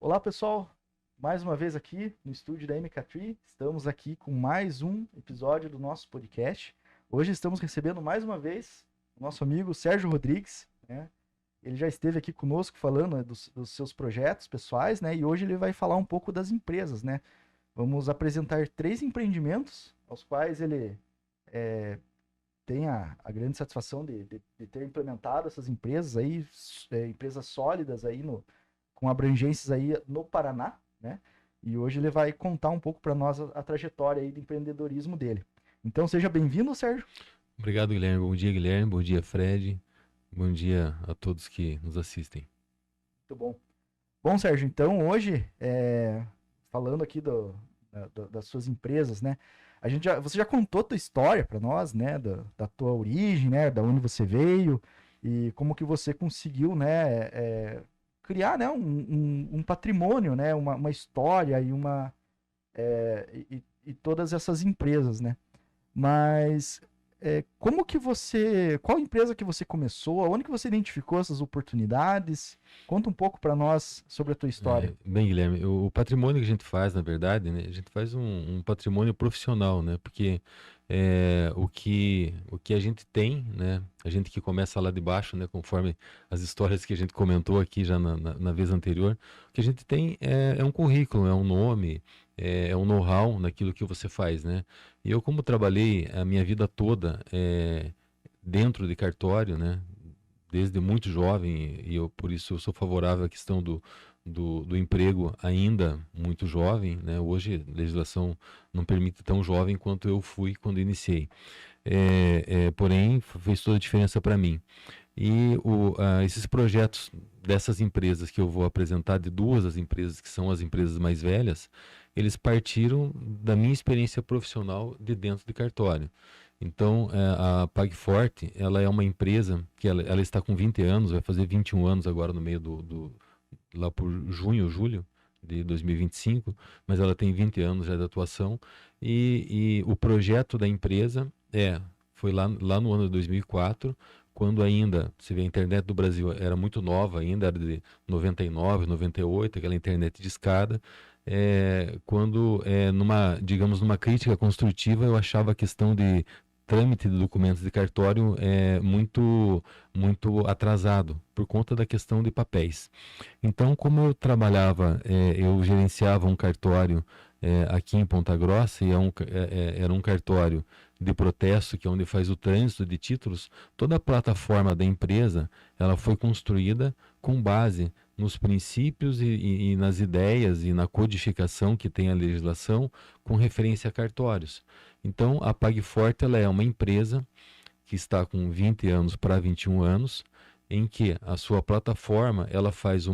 Olá, pessoal. Mais uma vez aqui no estúdio da MK3. Estamos aqui com mais um episódio do nosso podcast. Hoje estamos recebendo mais uma vez o nosso amigo Sérgio Rodrigues, né? Ele já esteve aqui conosco falando, né, dos seus projetos pessoais, né? E hoje ele vai falar um pouco das empresas, né? Vamos apresentar 3 empreendimentos aos quais ele tem a grande satisfação de ter implementado essas empresas aí, empresas sólidas aí com abrangências aí no Paraná, né? E hoje ele vai contar um pouco para nós a trajetória aí de empreendedorismo dele. Então seja bem-vindo, Sérgio. Obrigado, Guilherme. Bom dia, Guilherme. Bom dia, Fred. Bom dia a todos que nos assistem. Muito bom. Bom, Sérgio, então hoje, falando aqui das suas empresas, né? Você já contou a tua história para nós, né? Da tua origem, né? Da onde você veio e como que você conseguiu, né? Criar, né? Um patrimônio, né? Uma história e todas essas empresas, né? Mas como que qual empresa que você começou? Onde que você identificou essas oportunidades? Conta um pouco para nós sobre a tua história. Bem, Guilherme, o patrimônio que a gente faz, na verdade, né, a gente faz um patrimônio profissional, né? Porque o que a gente tem, né? A gente que começa lá de baixo, né? Conforme as histórias que a gente comentou aqui já na vez anterior, o que a gente tem é um currículo, é um nome, é um know-how naquilo que você faz, né? E eu, como trabalhei a minha vida toda dentro de cartório, né? Desde muito jovem, e eu por isso eu sou favorável à questão do emprego ainda muito jovem, né? Hoje a legislação não permite tão jovem quanto eu fui quando iniciei. Porém, fez toda a diferença para mim. E esses projetos dessas empresas que eu vou apresentar, de duas das empresas que são as empresas mais velhas, eles partiram da minha experiência profissional de dentro de cartório. Então, a PagForte, ela é uma empresa que ela está com 20 anos, vai fazer 21 anos agora no meio lá por junho, julho de 2025, mas ela tem 20 anos já de atuação e o projeto da empresa foi lá no ano de 2004, quando ainda, você vê, a internet do Brasil era muito nova ainda, era de 99, 98, aquela internet de escada, quando, digamos, numa crítica construtiva, eu achava a questão de trâmite de documentos de cartório muito atrasado, por conta da questão de papéis. Então, como eu trabalhava, eu gerenciava um cartório aqui em Ponta Grossa, e era um cartório de protesto, que é onde faz o trânsito de títulos. Toda a plataforma da empresa ela foi construída com base nos princípios e nas ideias e na codificação que tem a legislação com referência a cartórios. Então, a PagForte ela é uma empresa que está com 20 anos para 21 anos, em que a sua plataforma ela faz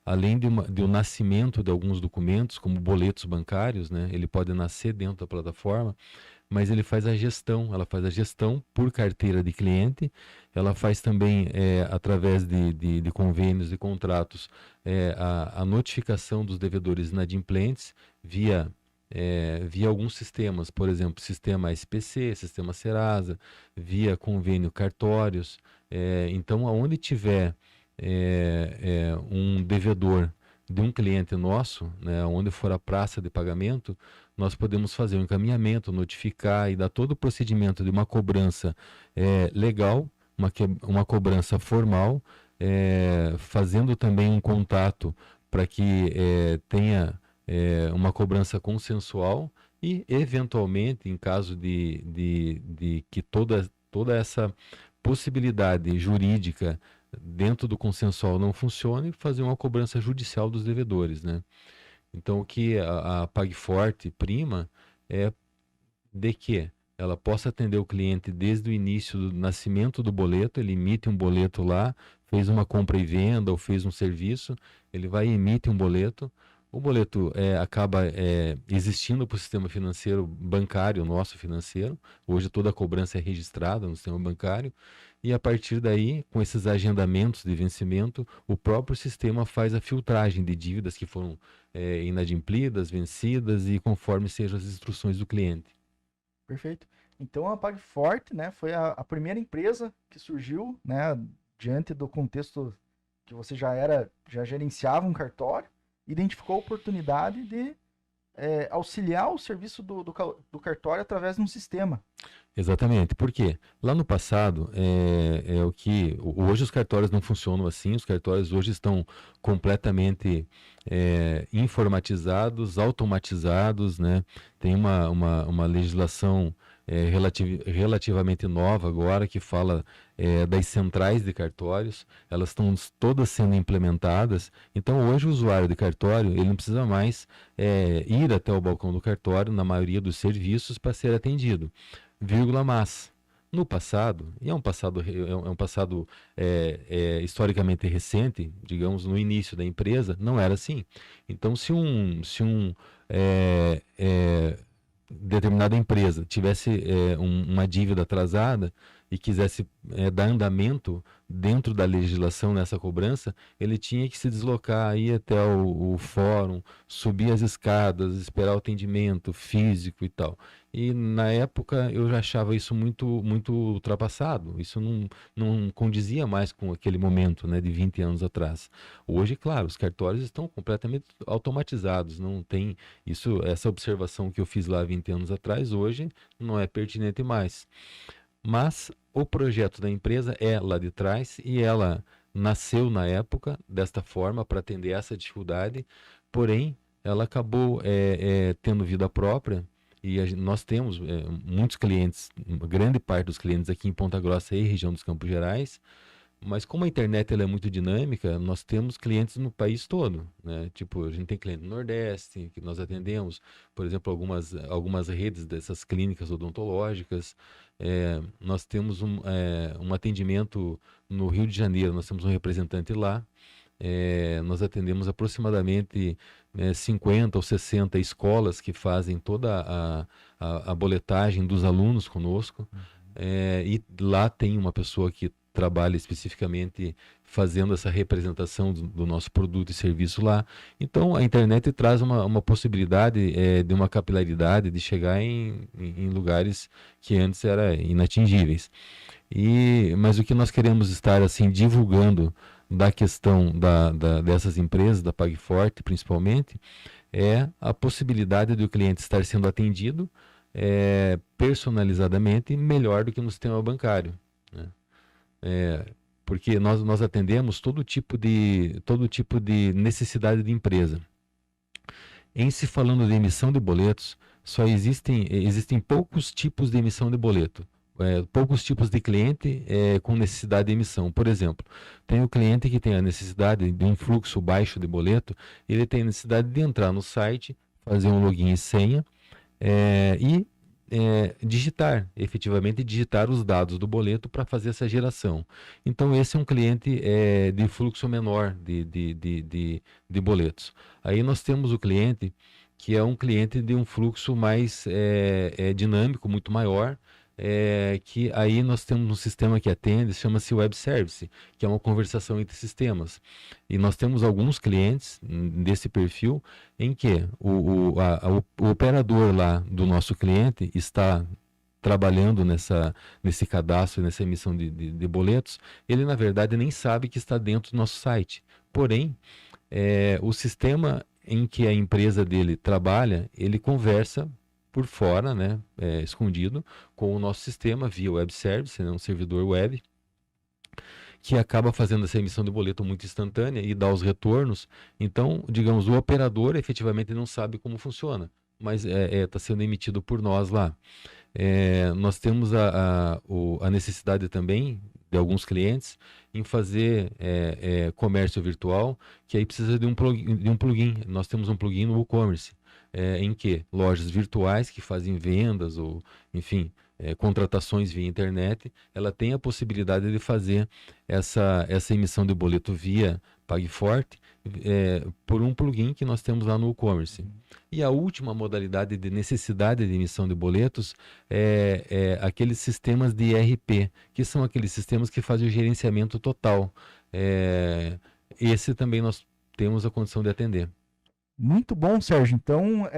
além de um nascimento de alguns documentos, como boletos bancários, né? Ele pode nascer dentro da plataforma, mas ele faz ela faz a gestão por carteira de cliente, ela faz também, através de convênios e contratos, a notificação dos devedores inadimplentes via alguns sistemas, por exemplo, sistema SPC, sistema Serasa, via convênio cartórios. Então, aonde tiver um devedor de um cliente nosso, né, onde for a praça de pagamento, nós podemos fazer um encaminhamento, notificar e dar todo o procedimento de uma cobrança legal, uma cobrança formal, fazendo também um contato para que tenha uma cobrança consensual e, eventualmente, em caso de que toda essa possibilidade jurídica dentro do consensual não funcione, fazer uma cobrança judicial dos devedores, né? Então, o que a PagForte prima é de que ela possa atender o cliente desde o início do nascimento do boleto, ele emite um boleto lá, fez uma compra e venda ou fez um serviço, ele vai e emite um boleto. O boleto acaba existindo para o sistema financeiro bancário, nosso financeiro. Hoje toda a cobrança é registrada no sistema bancário. E a partir daí, com esses agendamentos de vencimento, o próprio sistema faz a filtragem de dívidas que foram inadimplidas, vencidas e conforme sejam as instruções do cliente. Perfeito. Então a PagForte, né, foi a primeira empresa que surgiu, né, diante do contexto que você já gerenciava um cartório, identificou a oportunidade de auxiliar o serviço do cartório através de um sistema. Exatamente, porque lá no passado, hoje os cartórios não funcionam assim, os cartórios hoje estão completamente informatizados, automatizados, né? Tem uma legislação relativamente nova agora que fala das centrais de cartórios, elas estão todas sendo implementadas, então hoje o usuário de cartório, ele não precisa mais ir até o balcão do cartório, na maioria dos serviços, para ser atendido. Vírgula, mas no passado, e é um passado historicamente recente, digamos, no início da empresa, não era assim. Então, se determinada empresa tivesse uma dívida atrasada e quisesse dar andamento dentro da legislação nessa cobrança, ele tinha que se deslocar, ir até o fórum, subir as escadas, esperar o atendimento físico e tal. E na época eu já achava isso muito ultrapassado, isso não condizia mais com aquele momento, né, de 20 anos atrás. Hoje, claro, os cartórios estão completamente automatizados, não tem essa observação que eu fiz lá 20 anos atrás, hoje não é pertinente mais. Mas o projeto da empresa é lá de trás e ela nasceu na época desta forma para atender essa dificuldade, porém ela acabou tendo vida própria e nós temos muitos clientes, uma grande parte dos clientes aqui em Ponta Grossa e região dos Campos Gerais, mas como a internet ela é muito dinâmica, nós temos clientes no país todo, né? Tipo, a gente tem cliente no Nordeste, que nós atendemos, por exemplo, algumas redes dessas clínicas odontológicas. Nós temos um atendimento no Rio de Janeiro, nós temos um representante lá. Nós atendemos aproximadamente 50 ou 60 escolas que fazem toda a boletagem dos alunos conosco. E lá tem uma pessoa que trabalha especificamente fazendo essa representação do nosso produto e serviço lá. Então, a internet traz uma possibilidade de uma capilaridade, de chegar em lugares que antes eram inatingíveis. Mas o que nós queremos estar assim divulgando da questão dessas empresas, da PagForte principalmente, é a possibilidade do cliente estar sendo atendido personalizadamente melhor do que no sistema bancário, né? Porque nós atendemos todo tipo de necessidade de empresa. Em se falando de emissão de boletos, só existem poucos tipos de emissão de boleto. Poucos tipos de cliente com necessidade de emissão. Por exemplo, tem o cliente que tem a necessidade de um fluxo baixo de boleto, ele tem a necessidade de entrar no site, fazer um login e senha e efetivamente digitar os dados do boleto para fazer essa geração. Então esse é um cliente de fluxo menor de boletos. Aí nós temos o cliente que é um cliente de um fluxo mais dinâmico, muito maior, que aí nós temos um sistema que atende, chama-se Web Service, que é uma conversação entre sistemas. E nós temos alguns clientes desse perfil em que o operador lá do nosso cliente está trabalhando nesse cadastro, nessa emissão de boletos, ele na verdade nem sabe que está dentro do nosso site. Porém, o sistema em que a empresa dele trabalha, ele conversa por fora, né, escondido, com o nosso sistema via web service, né, um servidor web, que acaba fazendo essa emissão de boleto muito instantânea e dá os retornos. Então, digamos, o operador efetivamente não sabe como funciona, mas está sendo emitido por nós lá. Nós temos a necessidade também de alguns clientes em fazer comércio virtual, que aí precisa de um plugin. Nós temos um plugin no WooCommerce, em que lojas virtuais que fazem vendas ou, enfim, contratações via internet, ela tem a possibilidade de fazer essa emissão de boleto via PagForte por um plugin que nós temos lá no WooCommerce. E a última modalidade de necessidade de emissão de boletos é aqueles sistemas de ERP, que são aqueles sistemas que fazem o gerenciamento total. Esse também nós temos a condição de atender. Muito bom, Sérgio. Então,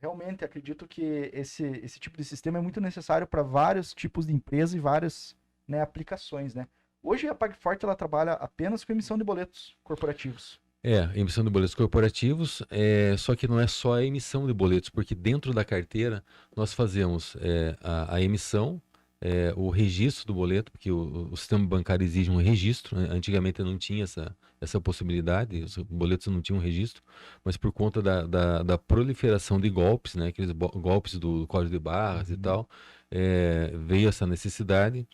realmente acredito que esse tipo de sistema é muito necessário para vários tipos de empresas e várias, né, aplicações, né? Hoje a PagForte ela trabalha apenas com emissão de boletos corporativos. Emissão de boletos corporativos, só que não é só a emissão de boletos, porque dentro da carteira nós fazemos a emissão, o registro do boleto, porque o sistema bancário exige um registro, né? Antigamente não tinha essa possibilidade, os boletos não tinham registro, mas por conta da proliferação de golpes, né? Aqueles golpes do código de barras e Uhum. tal, veio essa necessidade.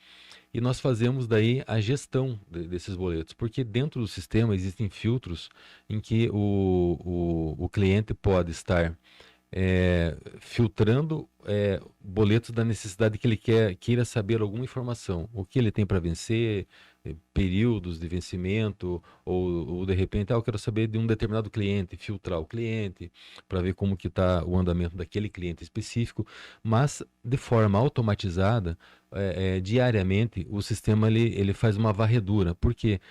E nós fazemos daí a gestão desses boletos, porque dentro do sistema existem filtros em que o cliente pode estar filtrando boletos da necessidade que ele queira saber alguma informação, o que ele tem para vencer, períodos de vencimento, ou de repente, eu quero saber de um determinado cliente, filtrar o cliente, para ver como que está o andamento daquele cliente específico, mas de forma automatizada, diariamente, o sistema ele faz uma varredura, porque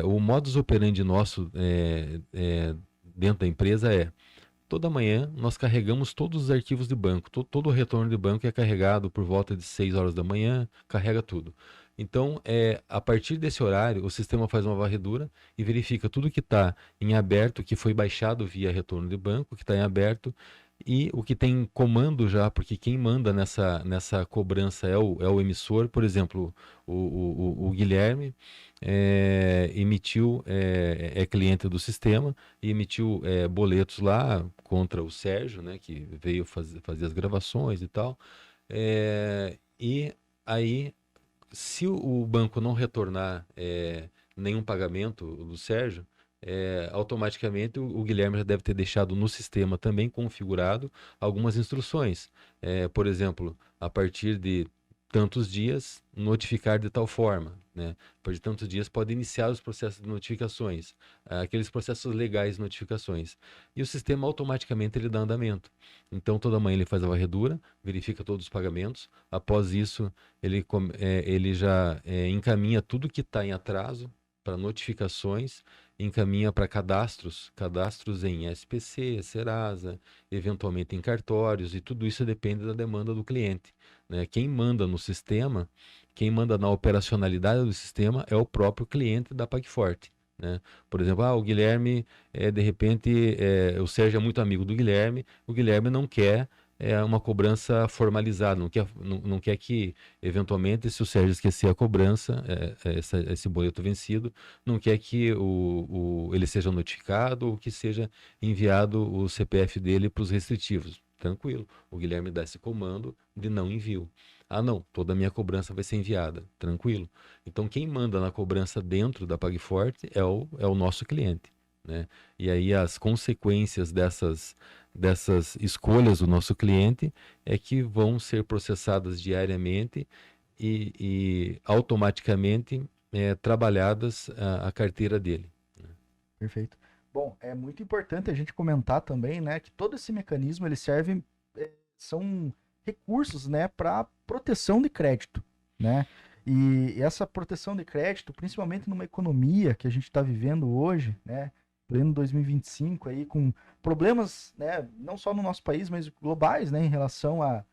o modus operandi nosso dentro da empresa toda manhã nós carregamos todos os arquivos de banco, todo o retorno de banco é carregado por volta de 6 horas da manhã, carrega tudo. Então, a partir desse horário, o sistema faz uma varredura e verifica tudo que está em aberto, que foi baixado via retorno de banco, que está em aberto, e o que tem comando já, porque quem manda nessa cobrança é o emissor. Por exemplo, o Guilherme emitiu, é cliente do sistema, e emitiu boletos lá contra o Sérgio, né, que veio fazer as gravações e tal. E aí, se o banco não retornar nenhum pagamento do Sérgio, automaticamente o Guilherme já deve ter deixado no sistema também configurado algumas instruções. Por exemplo, a partir de tantos dias, notificar de tal forma, né? A partir de tantos dias pode iniciar os processos de notificações, aqueles processos legais de notificações. E o sistema automaticamente ele dá andamento. Então toda manhã ele faz a varredura, verifica todos os pagamentos. Após isso, ele já encaminha tudo que está em atraso para notificações, encaminha para cadastros em SPC, Serasa, eventualmente em cartórios, e tudo isso depende da demanda do cliente, né? Quem manda no sistema, quem manda na operacionalidade do sistema é o próprio cliente da PagForte, né? Por exemplo, o Guilherme, de repente, o Sérgio é muito amigo do Guilherme, o Guilherme não quer uma cobrança formalizada, não quer que, eventualmente, se o Sérgio esquecer a cobrança, esse boleto vencido, não quer que ele seja notificado ou que seja enviado o CPF dele para os restritivos. Tranquilo, o Guilherme dá esse comando de não envio. Não, toda a minha cobrança vai ser enviada. Tranquilo. Então, quem manda na cobrança dentro da PagForte é o nosso cliente, né? E aí as consequências dessas escolhas do nosso cliente é que vão ser processadas diariamente e automaticamente trabalhadas a carteira dele. Perfeito. Bom, é muito importante a gente comentar também, né, que todo esse mecanismo ele serve, são recursos, né, para proteção de crédito, né? E essa proteção de crédito, principalmente numa economia que a gente está vivendo hoje, né, pleno 2025 aí com problemas, né, não só no nosso país, mas globais, né, em relação a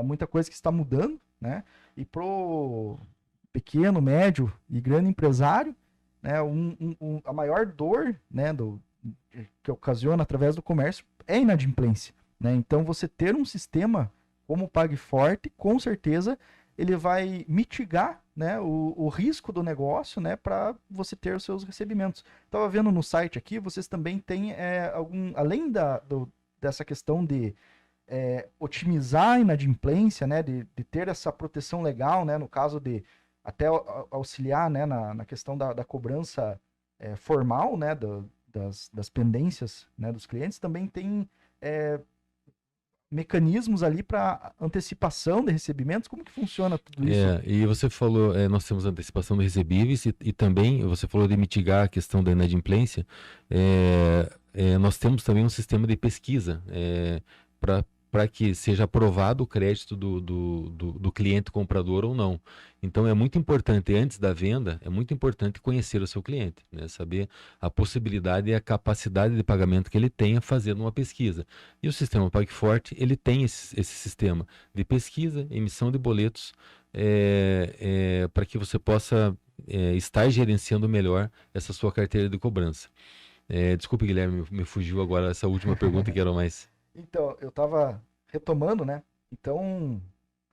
muita coisa que está mudando, né? E pro pequeno, médio e grande empresário, né, a maior dor, né, que ocasiona através do comércio é a inadimplência, né? Então você ter um sistema como o PagForte, com certeza ele vai mitigar, né, o risco do negócio, né, para você ter os seus recebimentos. Estava vendo no site aqui, vocês também têm além dessa questão de otimizar a inadimplência, né, de ter essa proteção legal, né, no caso de até auxiliar, né, na questão da cobrança formal, né, das pendências, né, dos clientes, também tem mecanismos ali para antecipação de recebimentos. Como que funciona tudo isso? E você falou, nós temos antecipação de recebíveis e também você falou de mitigar a questão da inadimplência. Nós temos também um sistema de pesquisa para que seja aprovado o crédito do cliente comprador ou não. Então é muito importante, antes da venda, é muito importante conhecer o seu cliente, né? Saber a possibilidade e a capacidade de pagamento que ele tenha fazendo uma pesquisa. E o sistema PagForte, ele tem esse sistema de pesquisa, emissão de boletos, para que você possa estar gerenciando melhor essa sua carteira de cobrança. Desculpe, Guilherme, me fugiu agora essa última pergunta que era mais. Então, eu estava retomando, né? Então,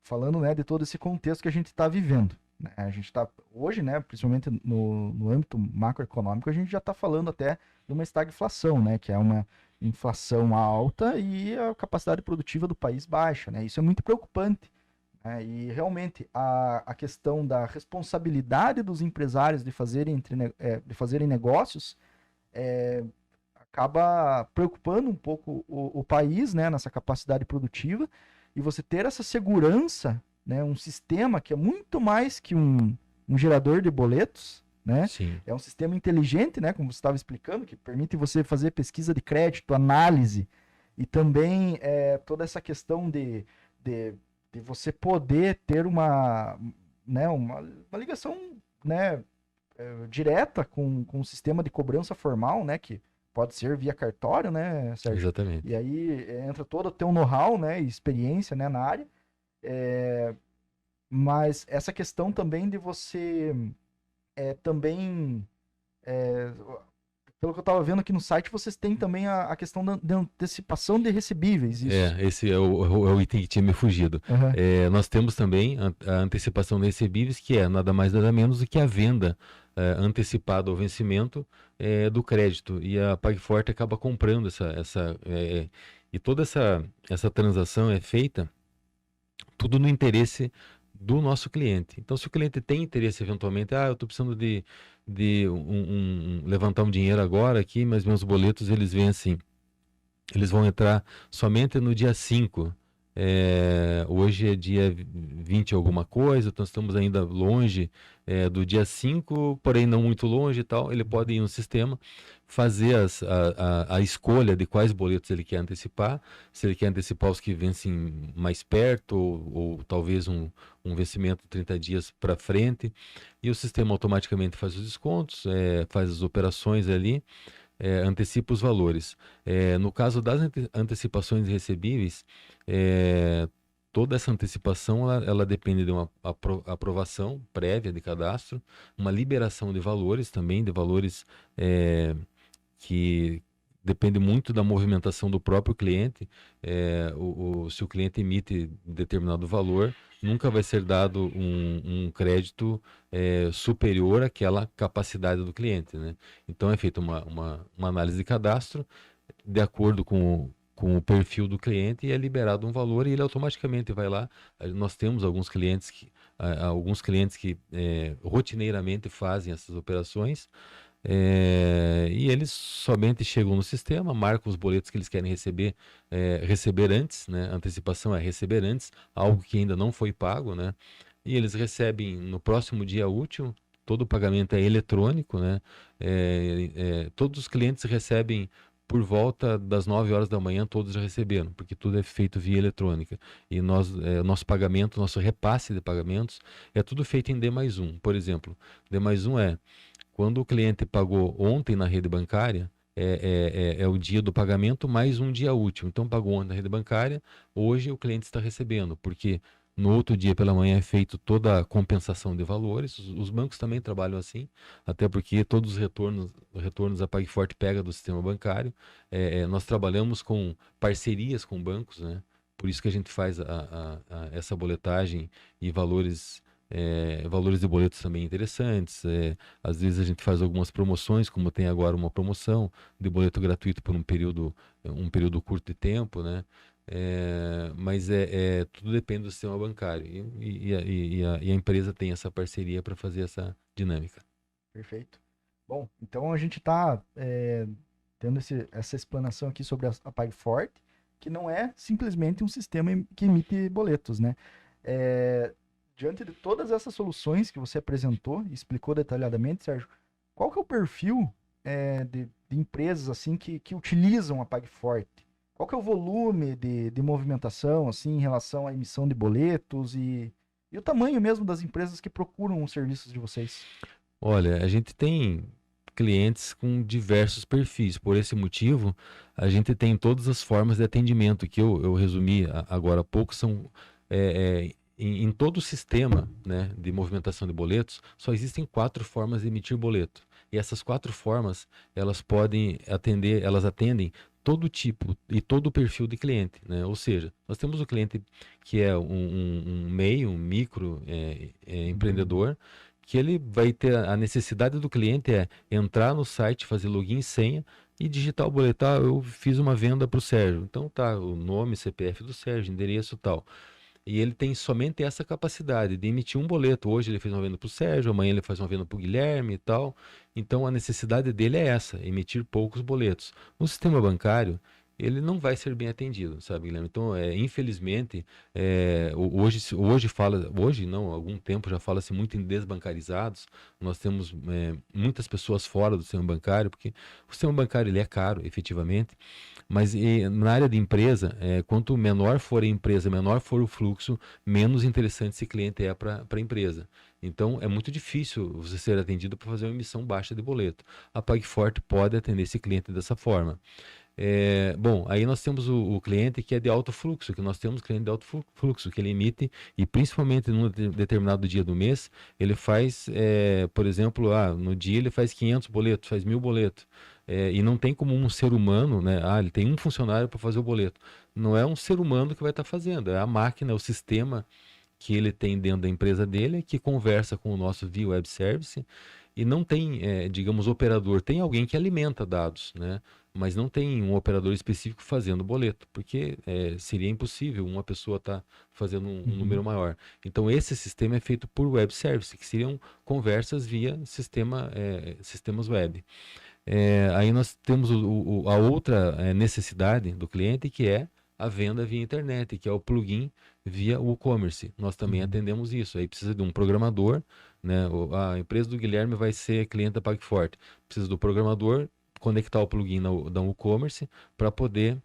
falando, né, de todo esse contexto que a gente está vivendo, né? A gente está hoje, né, principalmente no âmbito macroeconômico, a gente já está falando até de uma estagflação, né, que é uma inflação alta e a capacidade produtiva do país baixa, né? Isso é muito preocupante, né? E realmente a questão da responsabilidade dos empresários de fazerem negócios acaba preocupando um pouco o país, né, nessa capacidade produtiva, e você ter essa segurança, né, um sistema que é muito mais que um gerador de boletos, né, Sim, é um sistema inteligente, né, como você estava explicando, que permite você fazer pesquisa de crédito, análise, e também toda essa questão de, de você poder ter né, uma ligação, né, direta com o sistema de cobrança formal, né, que pode ser via cartório, né, Sérgio? E exatamente. aí entra todo o teu know-how, né, e experiência, né, na área. Mas essa questão também de você também, é, pelo que eu estava vendo aqui no site, vocês têm também a questão da antecipação de recebíveis, isso. Esse é o item que tinha me fugido. Aham. Nós temos também a antecipação de recebíveis, que é nada mais nada menos do que a venda antecipada ao vencimento do crédito. E a PagForte acaba comprando e toda essa transação é feita tudo no interesse do nosso cliente. Então, se o cliente tem interesse eventualmente, eu estou precisando de levantar um dinheiro agora aqui, mas meus boletos eles vencem. Eles vão entrar somente no dia 5. Hoje é dia 20 alguma coisa, então estamos ainda longe do dia 5, porém não muito longe e tal. Ele pode ir no sistema, fazer a escolha de quais boletos ele quer antecipar, se ele quer antecipar os que vencem mais perto, ou talvez um vencimento 30 dias para frente, e o sistema automaticamente faz os descontos, faz as operações ali, antecipa os valores. No caso das antecipações recebíveis, é, toda essa antecipação ela depende de uma aprovação prévia de cadastro, uma liberação de valores também, de valores que depende muito da movimentação do próprio cliente. Se o cliente emite determinado valor, nunca vai ser dado um crédito superior àquela capacidade do cliente, né? Então é feita uma análise de cadastro de acordo com o perfil do cliente e é liberado um valor e ele automaticamente vai lá. Nós temos alguns clientes que rotineiramente fazem essas operações. E eles somente chegam no sistema, marcam os boletos que eles querem receber antes, né? Antecipação é receber antes, algo que ainda não foi pago, né? E eles recebem no próximo dia útil, todo o pagamento é eletrônico, né? Todos os clientes recebem por volta das 9 horas da manhã, todos já receberam, porque tudo é feito via eletrônica. E nosso pagamento, nosso repasse de pagamentos, é tudo feito em D+1. Por exemplo, D+1 quando o cliente pagou ontem na rede bancária, é o dia do pagamento mais um dia útil. Então, pagou ontem na rede bancária, hoje o cliente está recebendo, porque no outro dia pela manhã é feito toda a compensação de valores. Os bancos também trabalham assim, até porque todos os retornos a PagForte pega do sistema bancário. Nós trabalhamos com parcerias com bancos, né? Por isso que a gente faz essa boletagem e valores de boletos também interessantes. Às vezes a gente faz algumas promoções, como tem agora uma promoção de boleto gratuito por um período curto de tempo, né? Mas tudo depende do sistema bancário e a empresa tem essa parceria para fazer essa dinâmica. Perfeito. Bom, então a gente está tendo essa explanação aqui sobre a PagForte, que não é simplesmente um sistema que emite boletos, né? Diante de todas essas soluções que você apresentou e explicou detalhadamente, Sérgio, qual que é o perfil de empresas assim que utilizam a PagForte? Qual que é o volume de movimentação assim em relação à emissão de boletos e o tamanho mesmo das empresas que procuram os serviços de vocês? Olha, a gente tem clientes com diversos perfis. Por esse motivo, a gente tem todas as formas de atendimento que eu resumi agora há pouco. Em todo o sistema, né, de movimentação de boletos, só existem 4 formas de emitir boleto. E essas 4 formas, elas atendem todo tipo e todo o perfil de cliente, né? Ou seja, nós temos o cliente que é um MEI, um micro Uhum. empreendedor, que ele vai ter a necessidade do cliente é entrar no site, fazer login e senha e digitar o boleto. Ah, eu fiz uma venda para o Sérgio. Então tá, o nome, CPF do Sérgio, endereço tal. E ele tem somente essa capacidade de emitir um boleto. Hoje ele fez uma venda para o Sérgio, amanhã ele faz uma venda para o Guilherme e tal. Então a necessidade dele é essa, emitir poucos boletos. No sistema bancário, ele não vai ser bem atendido, sabe, Guilherme? Então, infelizmente, hoje não, há algum tempo já fala-se muito em desbancarizados. Nós temos muitas pessoas fora do sistema bancário, porque o sistema bancário ele é caro, efetivamente. Mas na área de empresa, quanto menor for a empresa, menor for o fluxo, menos interessante esse cliente é para a empresa. Então, é muito difícil você ser atendido para fazer uma emissão baixa de boleto. A PagForte pode atender esse cliente dessa forma. Bom, aí nós temos o cliente que é de alto fluxo, que nós temos cliente de alto fluxo, que ele emite, e principalmente num determinado dia do mês, ele faz, por exemplo, no dia ele faz 500 boletos, faz 1000 boletos. E não tem como um ser humano, né? Ele tem um funcionário para fazer o boleto. Não é um ser humano que vai estar fazendo, é a máquina, o sistema que ele tem dentro da empresa dele, que conversa com o nosso via web service, e não tem, digamos, operador. Tem alguém que alimenta dados, né? Mas não tem um operador específico fazendo boleto, porque seria impossível uma pessoa estar fazendo um número Uhum. maior. Então, esse sistema é feito por web service, que seriam conversas via sistemas web. Aí nós temos a outra necessidade do cliente, que é a venda via internet, que é o plugin via WooCommerce. Nós também Uhum. atendemos isso. Aí precisa de um programador, né? A empresa do Guilherme vai ser cliente da PagForte. Precisa do programador conectar o plugin da WooCommerce para poder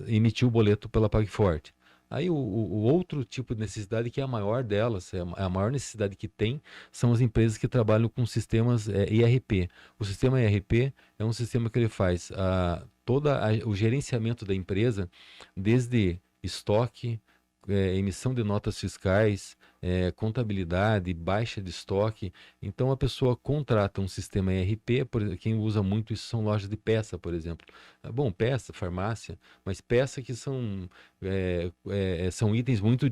emitir o boleto pela PagForte. Aí o outro tipo de necessidade, que é a maior delas, a maior necessidade que tem, são as empresas que trabalham com sistemas ERP. O sistema ERP é um sistema que ele faz o gerenciamento da empresa, desde estoque, emissão de notas fiscais, contabilidade, baixa de estoque. Então a pessoa contrata um sistema ERP, quem usa muito isso são lojas de peça, por exemplo. Bom, peça, farmácia, mas peça que são itens muito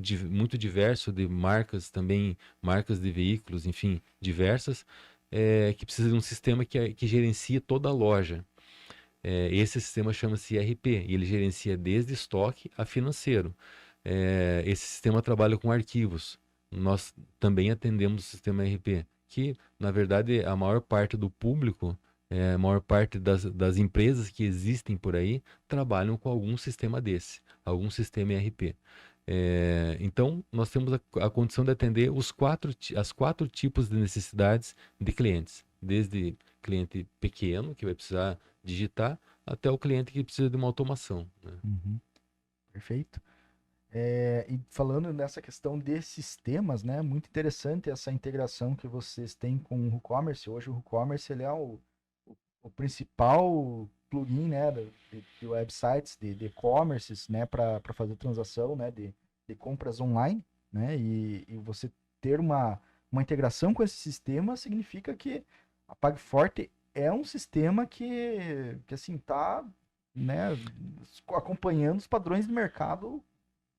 diversos, de marcas também, marcas de veículos, enfim, diversas, que precisa de um sistema que gerencia toda a loja. Esse sistema chama-se ERP e ele gerencia desde estoque a financeiro. Esse sistema trabalha com arquivos. Nós também atendemos o sistema ERP, que, na verdade, a maior parte do público, a maior parte das empresas que existem por aí, trabalham com algum sistema desse, algum sistema ERP. Então, nós temos a condição de atender as 4 tipos de necessidades de clientes, desde cliente pequeno, que vai precisar digitar, até o cliente que precisa de uma automação, né? Uhum. Perfeito. E falando nessa questão de sistemas, né? Muito interessante essa integração que vocês têm com o WooCommerce. Hoje o WooCommerce ele é o principal plugin, né, de websites, de e-commerces, né, para fazer transação, né, de compras online, né, e você ter uma integração com esse sistema significa que a PagForte é um sistema que assim, tá, né, acompanhando os padrões de mercado,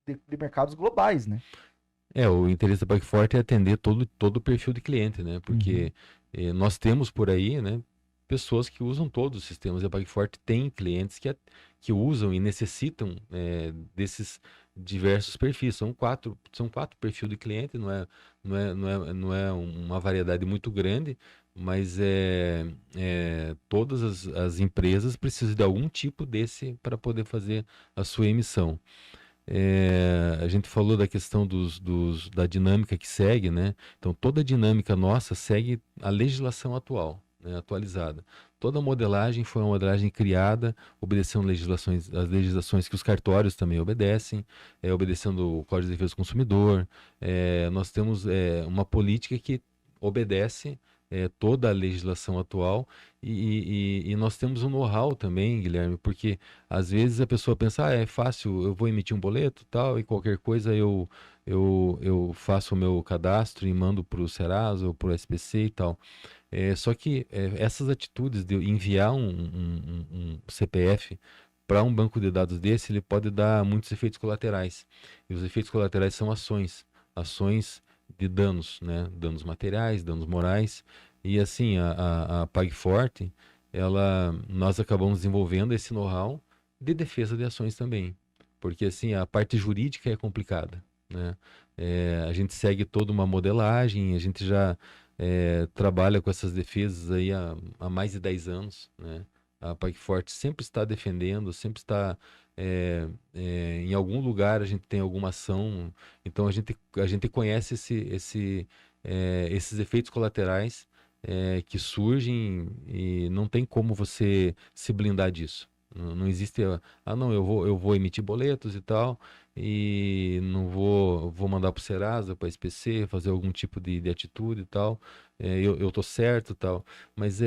de mercados globais, né? O interesse da PagForte é atender todo o perfil de cliente, né? Uhum. Porque nós temos por aí, né, pessoas que usam todos os sistemas. E a PagForte tem clientes que usam e necessitam desses diversos perfis. São quatro perfis de cliente, não é uma variedade muito grande, mas todas as empresas precisam de algum tipo desse para poder fazer a sua emissão. A gente falou da questão da dinâmica que segue, né? Então, toda a dinâmica nossa segue a legislação atual, né? Atualizada. Toda a modelagem foi uma modelagem criada, obedecendo as legislações que os cartórios também obedecem, obedecendo o Código de Defesa do Consumidor. Nós temos uma política que obedece toda a legislação atual e nós temos um know-how também, Guilherme, porque às vezes a pessoa pensa, é fácil, eu vou emitir um boleto tal, e qualquer coisa eu faço o meu cadastro e mando para o Serasa ou para o SPC e tal. Só que essas atitudes de enviar um CPF para um banco de dados desse, ele pode dar muitos efeitos colaterais. E os efeitos colaterais são ações de danos, né? Danos materiais, danos morais. E assim, a PagForte, nós acabamos desenvolvendo esse know-how de defesa de ações também. Porque assim, a parte jurídica é complicada, né? A gente segue toda uma modelagem, a gente já trabalha com essas defesas aí há mais de 10 anos, né? A PagForte sempre está defendendo, sempre está em algum lugar a gente tem alguma ação, então a gente conhece esses efeitos colaterais que surgem e não tem como você se blindar disso. Não existe, não, eu vou emitir boletos e tal, e não vou mandar para o Serasa, para a SPC, fazer algum tipo de atitude e tal, eu tô certo e tal. Mas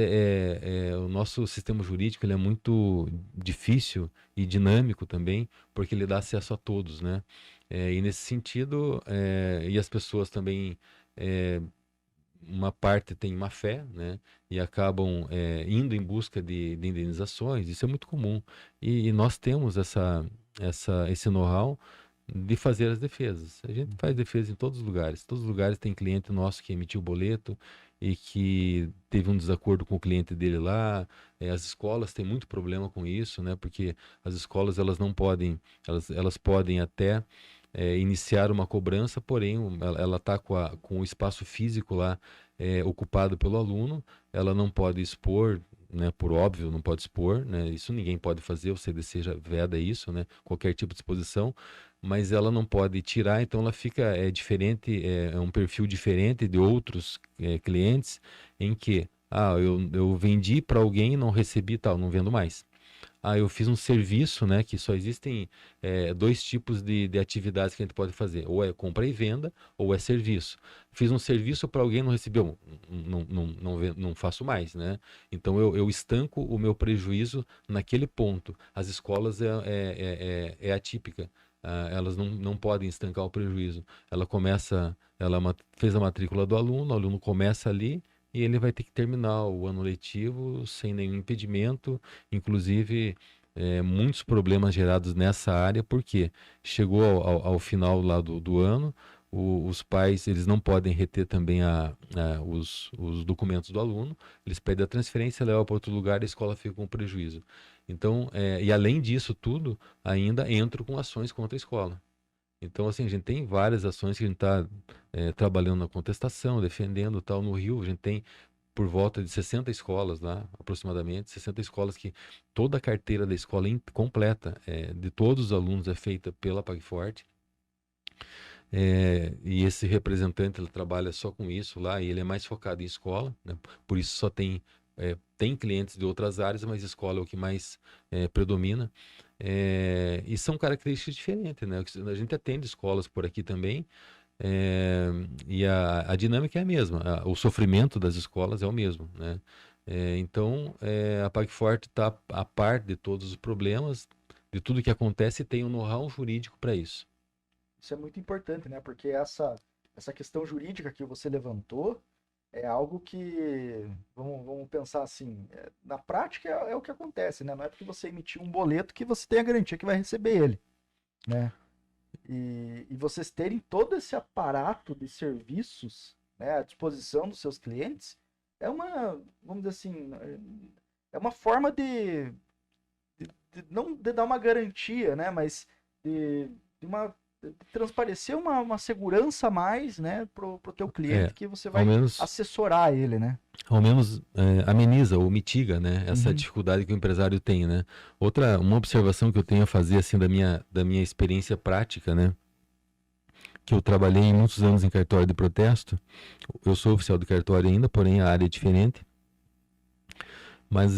o nosso sistema jurídico ele é muito difícil e dinâmico também, porque ele dá acesso a todos, né? E nesse sentido, e as pessoas também, uma parte tem má fé, né? E acabam indo em busca de indenizações, isso é muito comum. E nós temos esse know-how de fazer as defesas. A gente faz defesa em todos os lugares. Todos os lugares tem cliente nosso que emitiu o boleto e que teve um desacordo com o cliente dele lá. As escolas têm muito problema com isso, né? Porque as escolas elas não podem, elas podem até iniciar uma cobrança, porém ela está com o espaço físico lá ocupado pelo aluno, ela não pode expor, né, por óbvio, não pode expor, né, isso ninguém pode fazer, o CDC já veda isso, né, qualquer tipo de exposição, mas ela não pode tirar, então ela fica diferente, é um perfil diferente de outros clientes, em que, eu vendi para alguém e não recebi tal, não vendo mais. Eu fiz um serviço, né? Que só existem dois tipos de atividades que a gente pode fazer. Ou é compra e venda, ou é serviço. Fiz um serviço para alguém, não recebeu, não faço mais, né? Então eu estanco o meu prejuízo naquele ponto. As escolas é atípica. Elas não podem estancar o prejuízo. Ela fez a matrícula do aluno, o aluno começa ali, e ele vai ter que terminar o ano letivo sem nenhum impedimento, inclusive muitos problemas gerados nessa área, porque chegou ao final lá do ano, os pais eles não podem reter também os documentos do aluno, eles pedem a transferência, levam para outro lugar e a escola fica com prejuízo. Então, e além disso tudo, ainda entro com ações contra a escola. Então, assim, a gente tem várias ações que a gente está trabalhando na contestação, defendendo tal. No Rio, a gente tem por volta de 60 escolas lá, aproximadamente, 60 escolas que toda a carteira da escola completa, de todos os alunos, é feita pela PagForte. E esse representante, ele trabalha só com isso lá, e ele é mais focado em escola, né? Por isso só tem clientes de outras áreas, mas escola é o que mais predomina. E são características diferentes, né? A gente atende escolas por aqui também, e a dinâmica é a mesma, o sofrimento das escolas é o mesmo, né? Então, a PagForte está a par de todos os problemas, de tudo que acontece, e tem um know-how jurídico para isso. Isso é muito importante, né? Porque essa questão jurídica que você levantou é algo que, vamos pensar assim, na prática é o que acontece, né? Não é porque você emitiu um boleto que você tem a garantia que vai receber ele, né? E vocês terem todo esse aparato de serviços, né, à disposição dos seus clientes é vamos dizer assim, é uma forma não de dar uma garantia, né, mas de transparecer uma segurança a mais, né, pro teu cliente, que você vai assessorar ele, né? Ao menos ameniza ou mitiga, né, essa dificuldade que o empresário tem, né? Uma observação que eu tenho a fazer, assim, da minha experiência prática, né, que eu trabalhei muitos anos em cartório de protesto. Eu sou oficial de cartório ainda, porém a área é diferente. Mas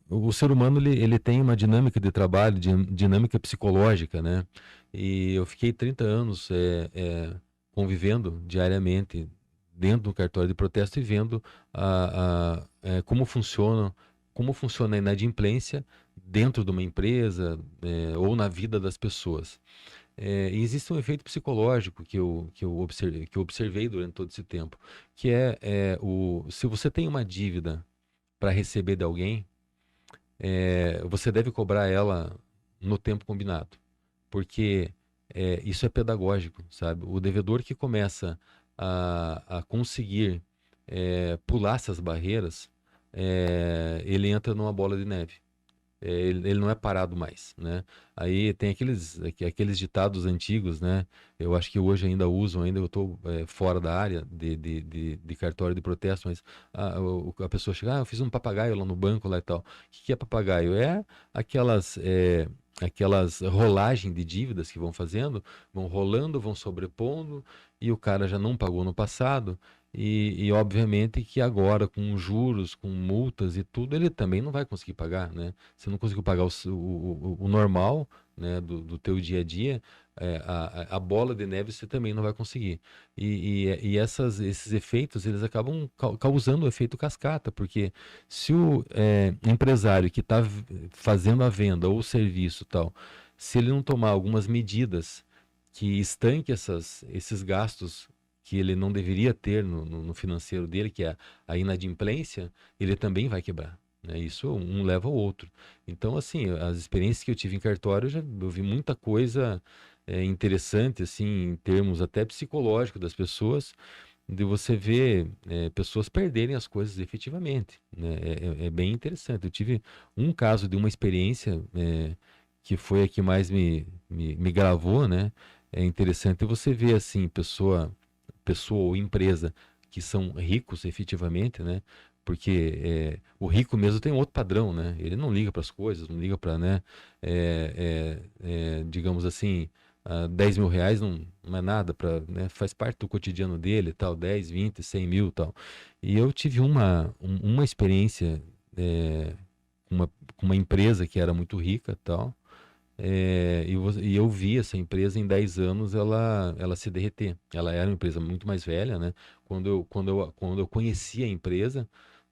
o ser humano ele tem uma dinâmica de trabalho, dinâmica psicológica, né? E eu fiquei 30 anos convivendo diariamente, dentro do cartório de protesto e vendo como funciona a inadimplência dentro de uma empresa ou na vida das pessoas. E existe um efeito psicológico que eu observei durante todo esse tempo, que se você tem uma dívida para receber de alguém, você deve cobrar ela no tempo combinado, porque isso é pedagógico, sabe? O devedor que começa a conseguir pular essas barreiras, ele entra numa bola de neve. Ele não é parado mais, né? Aí tem aqueles ditados antigos, né? Eu acho que hoje ainda usam, eu estou fora da área de cartório de protesto, mas a pessoa chega, eu fiz um papagaio lá no banco lá e tal. O que é papagaio? Aquelas rolagens de dívidas que vão fazendo, vão rolando, vão sobrepondo, e o cara já não pagou no passado, e obviamente que agora, com juros, com multas e tudo, ele também não vai conseguir pagar, né? Você não conseguiu pagar o normal, né, do teu dia a dia, a bola de neve você também não vai conseguir. E esses efeitos, eles acabam causando o efeito cascata, porque se o empresário que está fazendo a venda ou o serviço tal, se ele não tomar algumas medidas que estanque esses gastos que ele não deveria ter no financeiro dele, que é a inadimplência, ele também vai quebrar, né? Isso um leva ao outro. Então, assim, as experiências que eu tive em cartório, eu vi muita coisa interessante, assim, em termos até psicológicos das pessoas, de você ver pessoas perderem as coisas efetivamente, né? É bem interessante. Eu tive um caso de uma experiência que foi a que mais me gravou, né? É interessante você ver, assim, pessoa ou empresa que são ricos efetivamente, né? Porque o rico mesmo tem outro padrão, né? Ele não liga para as coisas, não liga para, né? Digamos assim, 10 mil reais não é nada, né? Faz parte do cotidiano dele, tal, 10, 20, 100 mil, tal. E eu tive uma experiência com uma empresa que era muito rica, tal. E eu vi essa empresa em 10 anos ela se derreter. Ela era uma empresa muito mais velha, né? Quando eu conheci a empresa,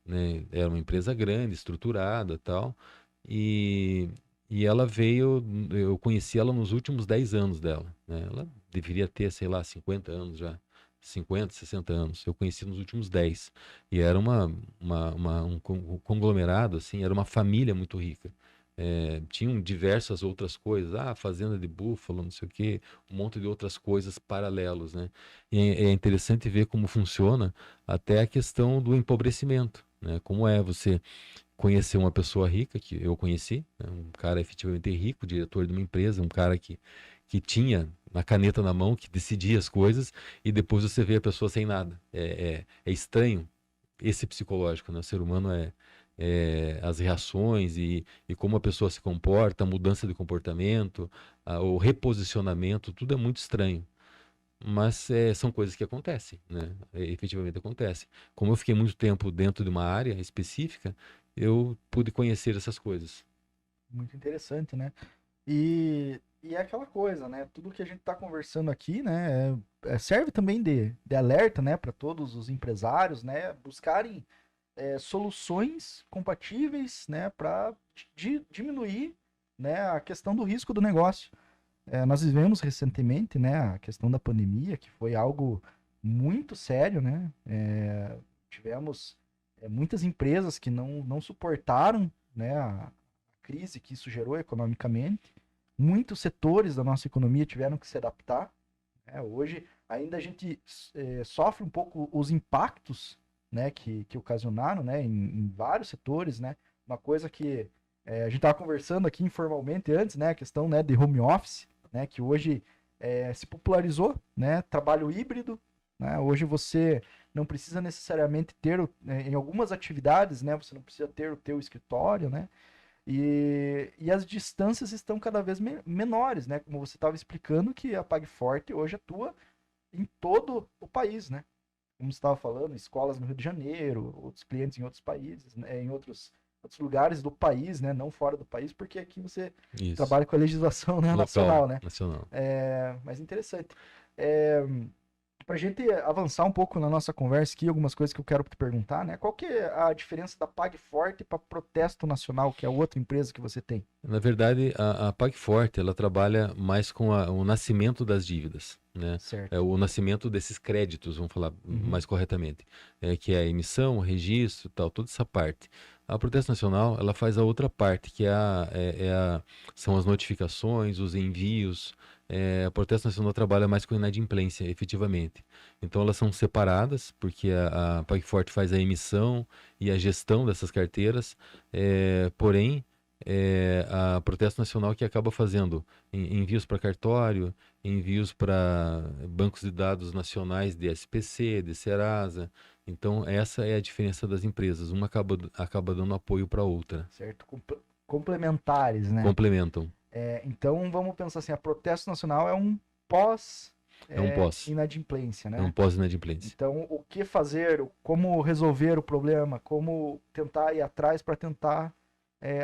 né? Era uma empresa grande, estruturada, tal. E, e ela veio, eu conheci ela nos últimos 10 anos dela, né? Ela deveria ter, sei lá, 50 anos já. 50, 60 anos. Eu conheci nos últimos 10. E era um conglomerado, assim, era uma família muito rica. Tinham diversas outras coisas, fazenda de búfalo, não sei o quê, um monte de outras coisas paralelos, né? E é interessante ver como funciona até a questão do empobrecimento, né? Como é você conhecer uma pessoa rica, que eu conheci, né? Um cara efetivamente rico, diretor de uma empresa, um cara que tinha a caneta na mão, que decidia as coisas, e depois você vê a pessoa sem nada. É estranho esse psicológico, né? O ser humano as reações e como a pessoa se comporta, a mudança de comportamento, o reposicionamento, tudo é muito estranho. Mas são coisas que acontecem, né? Efetivamente acontecem. Como eu fiquei muito tempo dentro de uma área específica, eu pude conhecer essas coisas. Muito interessante, né? E é aquela coisa, né? Tudo que a gente está conversando aqui, né? Serve também de alerta, né? Para todos os empresários, né? Buscarem soluções compatíveis, né? Para diminuir, né? A questão do risco do negócio. Nós vivemos recentemente, né? A questão da pandemia, que foi algo muito sério, né? Tivemos muitas empresas que não suportaram, né? A crise que isso gerou economicamente. Muitos setores da nossa economia tiveram que se adaptar. Hoje, ainda a gente sofre um pouco os impactos, né, que ocasionaram, né, em vários setores, né? Uma coisa que a gente estava conversando aqui informalmente antes, né, a questão, né, de home office, né, que hoje se popularizou, né, trabalho híbrido, né? Hoje você não precisa necessariamente ter, em algumas atividades, né, você não precisa ter o teu escritório, né? E as distâncias estão cada vez menores, né? Como você estava explicando, que a PagForte hoje atua em todo o país, né? Como você estava falando, escolas no Rio de Janeiro, outros clientes em outros países, né? Em outros lugares do país, né? Não fora do país, porque aqui você Isso. trabalha com a legislação, né, Local, nacional, né? nacional. Mas interessante. É, Para a gente avançar um pouco na nossa conversa aqui, algumas coisas que eu quero te perguntar, né? Qual que é a diferença da PagForte para Protesto Nacional, que é a outra empresa que você tem? Na verdade, a PagForte, ela trabalha mais com o nascimento das dívidas, né? É Certo. o nascimento desses créditos, vamos falar Uhum. mais corretamente, que é a emissão, o registro, tal, toda essa parte. A Protesto Nacional, ela faz a outra parte, que são as notificações, os envios. A Protesto Nacional trabalha mais com inadimplência, efetivamente. Então, elas são separadas, porque a PagForte faz a emissão e a gestão dessas carteiras, porém a Protesto Nacional que acaba fazendo envios para cartório, envios para bancos de dados nacionais de SPC, de Serasa. Então, essa é a diferença das empresas. Uma acaba dando apoio para a outra. Certo. Complementares, né? Complementam. Então vamos pensar assim, a Protesto Nacional é um pós É um pós. inadimplência, É um né? pós-inadimplência. Então, o que fazer, como resolver o problema, como tentar ir atrás para tentar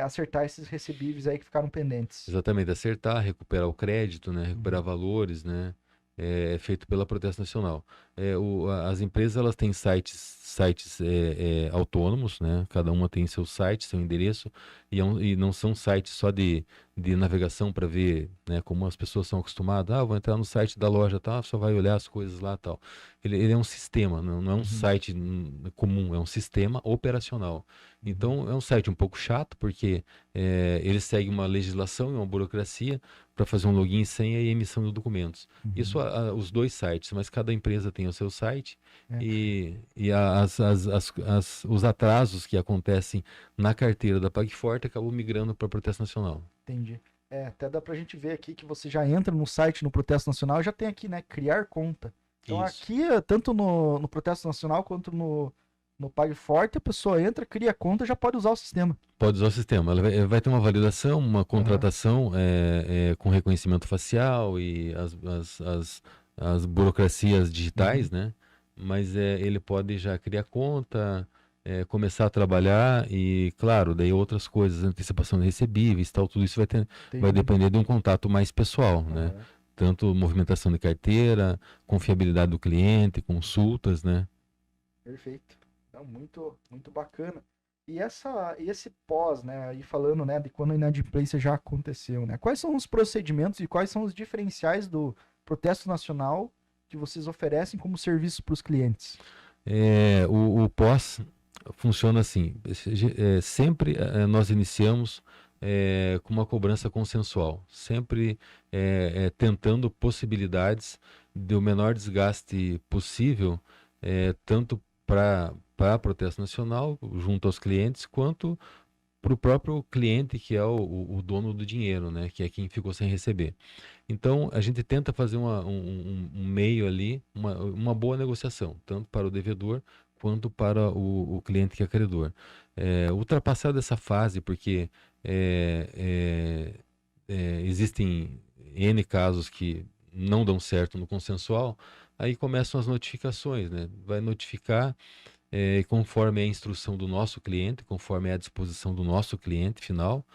acertar esses recebíveis aí que ficaram pendentes. Exatamente, acertar, recuperar o crédito, né, recuperar Uhum. valores, né, é feito pela Protesto Nacional. As empresas elas têm sites autônomos, né, cada uma tem seu site, seu endereço, e não são sites só de navegação para ver, né, como as pessoas são acostumadas, vou entrar no site da loja, tá, só vai olhar as coisas lá, tal. Ele é um sistema, não é um Uhum. site comum, é um sistema operacional. Uhum. Então é um site um pouco chato, porque ele segue uma legislação e uma burocracia para fazer um login, senha e emissão de documentos. Isso Uhum. os dois sites, mas cada empresa tem o seu site É, os atrasos que acontecem na carteira da PagForte acabam migrando para a Protesto Nacional. entendi. Até dá pra gente ver aqui que você já entra no site no Protesto Nacional e já tem aqui, né, criar conta. Então Isso. aqui, tanto no Protesto Nacional quanto no PagForte, a pessoa entra, cria conta e já pode usar o sistema. Pode usar o sistema. Ela vai ter uma validação, uma Aham. contratação com reconhecimento facial e as burocracias digitais, Uhum. né? Mas ele pode já criar conta, começar a trabalhar e, claro, daí outras coisas, antecipação de recebíveis, tal, tudo isso vai Entendi. depender de um contato mais pessoal, né? Aham. Tanto movimentação de carteira, confiabilidade do cliente, consultas, né? Perfeito. Então, muito, muito bacana. E esse pós, né, aí falando, né, de quando a inadimplência já aconteceu, né? Quais são os procedimentos e quais são os diferenciais do Protesto Nacional que vocês oferecem como serviço para os clientes? O pós funciona assim. Sempre nós iniciamos com uma cobrança consensual, sempre tentando possibilidades do menor desgaste possível, tanto para a Protesto Nacional, junto aos clientes, quanto para o próprio cliente, que é o dono do dinheiro, né, que é quem ficou sem receber. Então, a gente tenta fazer um meio ali, uma boa negociação, tanto para o devedor quanto para o cliente que é credor. Ultrapassada essa fase, porque existem N casos que não dão certo no consensual, aí começam as notificações, né? Vai notificar conforme a instrução do nosso cliente, conforme a disposição do nosso cliente final.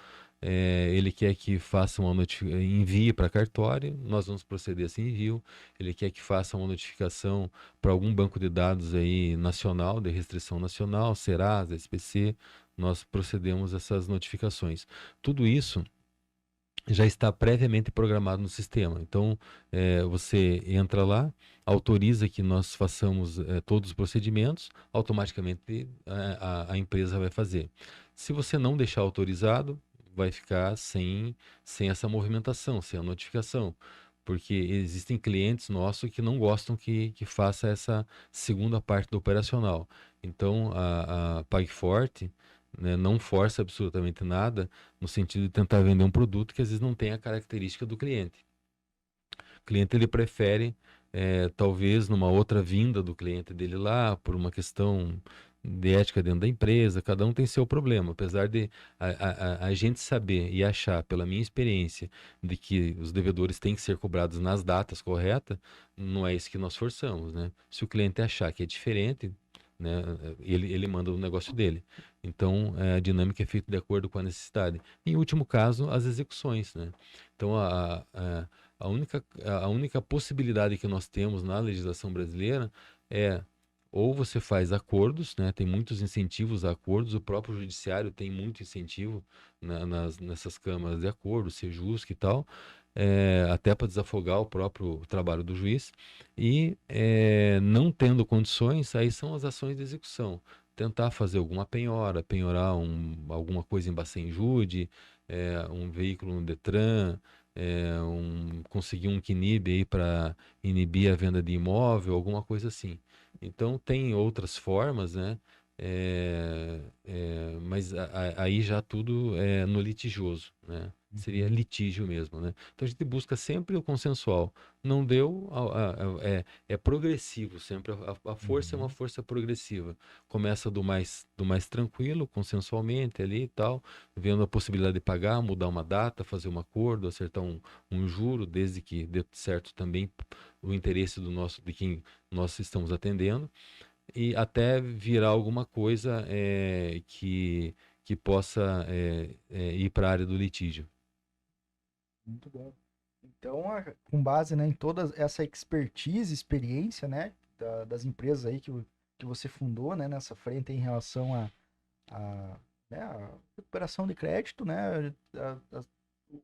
Ele quer que faça uma envie para cartório, nós vamos proceder a esse envio. Ele quer que faça uma notificação para algum banco de dados aí nacional, de restrição nacional, Serasa, SPC, nós procedemos a essas notificações. Tudo isso já está previamente programado no sistema. Então, você entra lá, autoriza que nós façamos todos os procedimentos, automaticamente a empresa vai fazer. Se você não deixar autorizado, vai ficar sem essa movimentação, sem a notificação. Porque existem clientes nossos que não gostam que faça essa segunda parte do operacional. Então, a PagForte, né, não força absolutamente nada no sentido de tentar vender um produto que às vezes não tem a característica do cliente. O cliente ele prefere, talvez, numa outra vinda do cliente dele lá, por uma questão de ética dentro da empresa, cada um tem seu problema. Apesar de a gente saber e achar, pela minha experiência, de que os devedores têm que ser cobrados nas datas corretas, não é isso que nós forçamos, né? Se o cliente achar que é diferente, né, ele manda o negócio dele. Então, a dinâmica é feita de acordo com a necessidade. Em último caso, as execuções, né? Então, a única possibilidade que nós temos na legislação brasileira é ou você faz acordos, né? Tem muitos incentivos a acordos, o próprio judiciário tem muito incentivo nessas câmaras de acordo, Sejusc e tal, até para desafogar o próprio trabalho do juiz. E não tendo condições, aí são as ações de execução. Tentar fazer alguma penhora, penhorar alguma coisa em Bacen-Jude, um veículo no Detran, conseguir um QNIB aí para inibir a venda de imóvel, alguma coisa assim. Então tem outras formas, né? Mas aí já tudo é no litigioso, né? Seria litígio mesmo, né? Então a gente busca sempre o consensual. Não deu, é progressivo sempre. A força é uma força progressiva. Começa do mais tranquilo, consensualmente ali e tal, vendo a possibilidade de pagar, mudar uma data, fazer um acordo, acertar um juro, desde que dê certo também o interesse de quem nós estamos atendendo, e até virar alguma coisa que possa ir para a área do litígio. Muito bom. Então, com base, né, em toda essa expertise, experiência, né, das empresas aí que você fundou, né, nessa frente em relação né, a recuperação de crédito, né,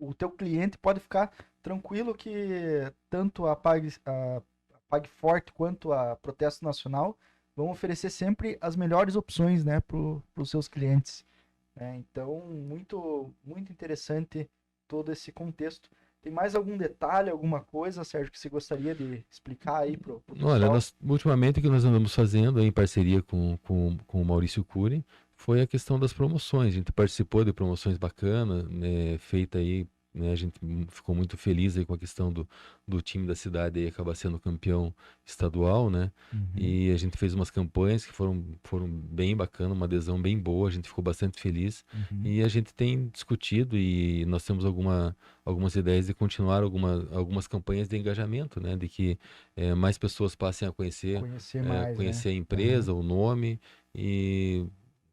o teu cliente pode ficar tranquilo que tanto a Pague Forte quanto a Protesto Nacional vão oferecer sempre as melhores opções, né, para os seus clientes, né? Então, muito, muito interessante todo esse contexto. Tem mais algum detalhe, alguma coisa, Sérgio, que você gostaria de explicar aí pro Olha, pessoal? ultimamente o que nós andamos fazendo em parceria com o Maurício Cury foi a questão das promoções. A gente participou de promoções bacanas, né, feita aí, né, a gente ficou muito feliz aí com a questão do time da cidade aí acabar sendo campeão estadual, né? Uhum, E a gente fez umas campanhas que foram bem bacanas, uma adesão bem boa, a gente ficou bastante feliz. uhum. E a gente tem discutido e nós temos algumas ideias de continuar algumas campanhas de engajamento, né? De que mais pessoas passem a conhecer, Conhecer mais, né? conhecer a empresa, o nome e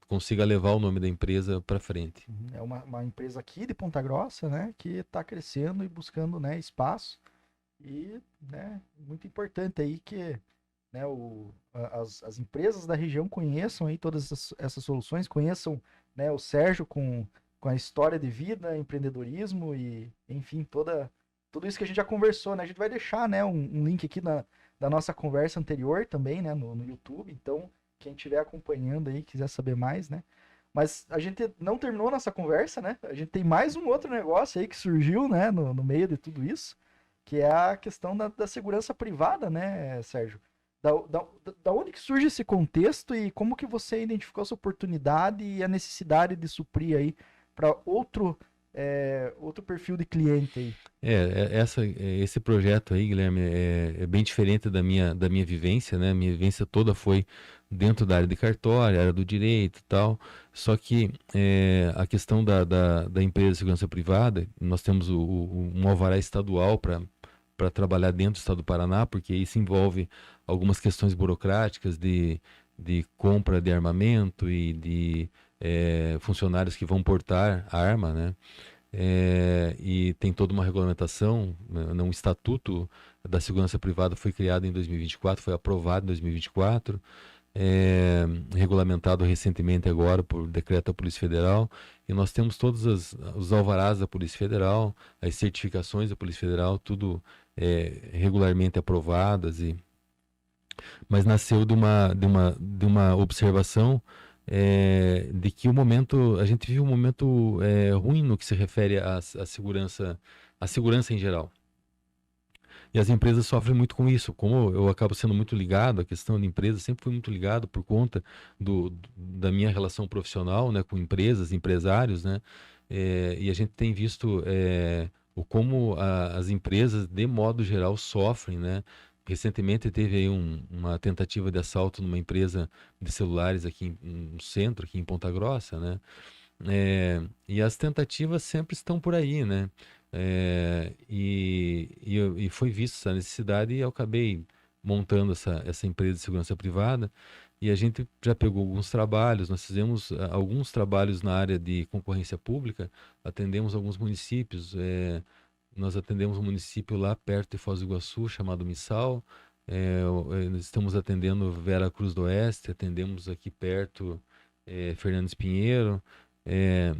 consiga levar o nome da empresa para frente. Uhum. É uma empresa aqui de Ponta Grossa, né, que está crescendo e buscando, né, espaço. E, né, muito importante aí que, né, as empresas da região conheçam aí todas essas soluções, conheçam, né, o Sérgio com a história de vida, empreendedorismo e, enfim, tudo isso que a gente já conversou, né? A gente vai deixar, né, um link aqui da nossa conversa anterior também, né, no YouTube. Então, quem estiver acompanhando aí, quiser saber mais, né? Mas a gente não terminou nossa conversa, né? A gente tem mais um outro negócio aí que surgiu, né, no meio de tudo isso, que é a questão da segurança privada, né, Sérgio? Da onde que surge esse contexto e como que você identificou essa oportunidade e a necessidade de suprir aí para outro perfil de cliente aí? Esse projeto aí, Guilherme, é bem diferente da minha vivência, né? Minha vivência toda foi dentro da área de cartório, área do direito e tal. Só que a questão da empresa de segurança privada, nós temos um alvará estadual para trabalhar dentro do estado do Paraná, porque isso envolve algumas questões burocráticas de compra de armamento e de funcionários que vão portar arma, né? E tem toda uma regulamentação, né, um estatuto da segurança privada foi criado em 2024, foi aprovado em 2024, regulamentado recentemente agora por decreto da Polícia Federal, e nós temos todos os alvarás da Polícia Federal, as certificações da Polícia Federal, tudo regularmente aprovadas, mas nasceu de uma observação de que a gente vive um momento ruim no que se refere à segurança em geral. E as empresas sofrem muito com isso. Como eu acabo sendo muito ligado à questão de empresa, sempre fui muito ligado por conta da minha relação profissional, né, com empresas, empresários, né, e a gente tem visto como as empresas, de modo geral, sofrem, né. Recentemente teve aí uma tentativa de assalto numa empresa de celulares aqui no centro, aqui em Ponta Grossa, né? E as tentativas sempre estão por aí, né? E foi visto essa necessidade e eu acabei montando essa empresa de segurança privada e a gente já pegou alguns trabalhos, nós fizemos alguns trabalhos na área de concorrência pública, atendemos alguns municípios, nós atendemos um município lá perto de Foz do Iguaçu, chamado Missal. Nós estamos atendendo Vera Cruz do Oeste, atendemos aqui perto Fernandes Pinheiro.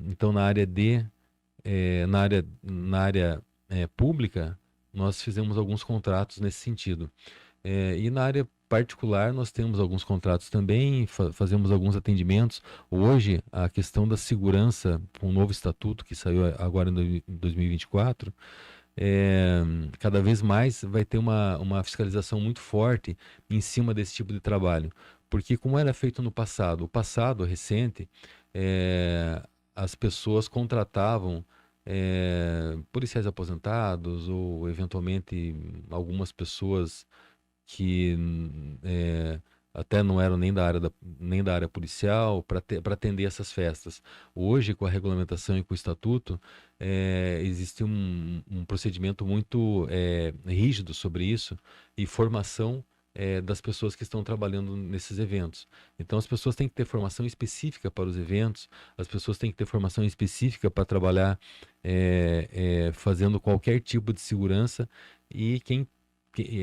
Então, na área pública, nós fizemos alguns contratos nesse sentido. E na área particular, nós temos alguns contratos também, fazemos alguns atendimentos. Hoje, a questão da segurança, com o novo estatuto que saiu agora em 2024, cada vez mais vai ter uma fiscalização muito forte em cima desse tipo de trabalho. Porque como era feito no passado, o passado recente, as pessoas contratavam policiais aposentados ou eventualmente algumas pessoas que até não eram nem da área policial para atender essas festas. Hoje, com a regulamentação e com o estatuto, existe um procedimento muito rígido sobre isso e formação das pessoas que estão trabalhando nesses eventos. Então, as pessoas têm que ter formação específica para os eventos, as pessoas têm que ter formação específica para trabalhar fazendo qualquer tipo de segurança e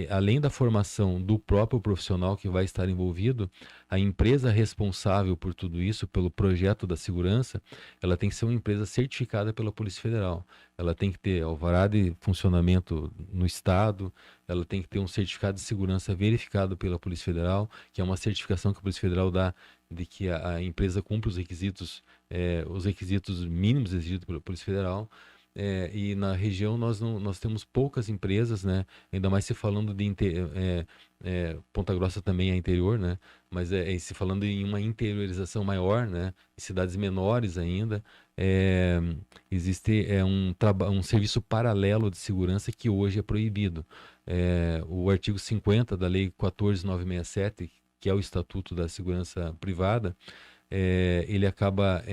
além da formação do próprio profissional que vai estar envolvido, a empresa responsável por tudo isso, pelo projeto da segurança, ela tem que ser uma empresa certificada pela Polícia Federal. Ela tem que ter alvará de funcionamento no Estado, ela tem que ter um certificado de segurança verificado pela Polícia Federal, que é uma certificação que a Polícia Federal dá de que a empresa cumpre os requisitos mínimos exigidos pela Polícia Federal. E na região nós temos poucas empresas, né? Ainda mais se falando de Ponta Grossa também é interior, né? Mas se falando em uma interiorização maior, né? Em cidades menores ainda, existe um serviço paralelo de segurança que hoje é proibido. O artigo 50 da Lei 14.967, que é o Estatuto da Segurança Privada, ele acaba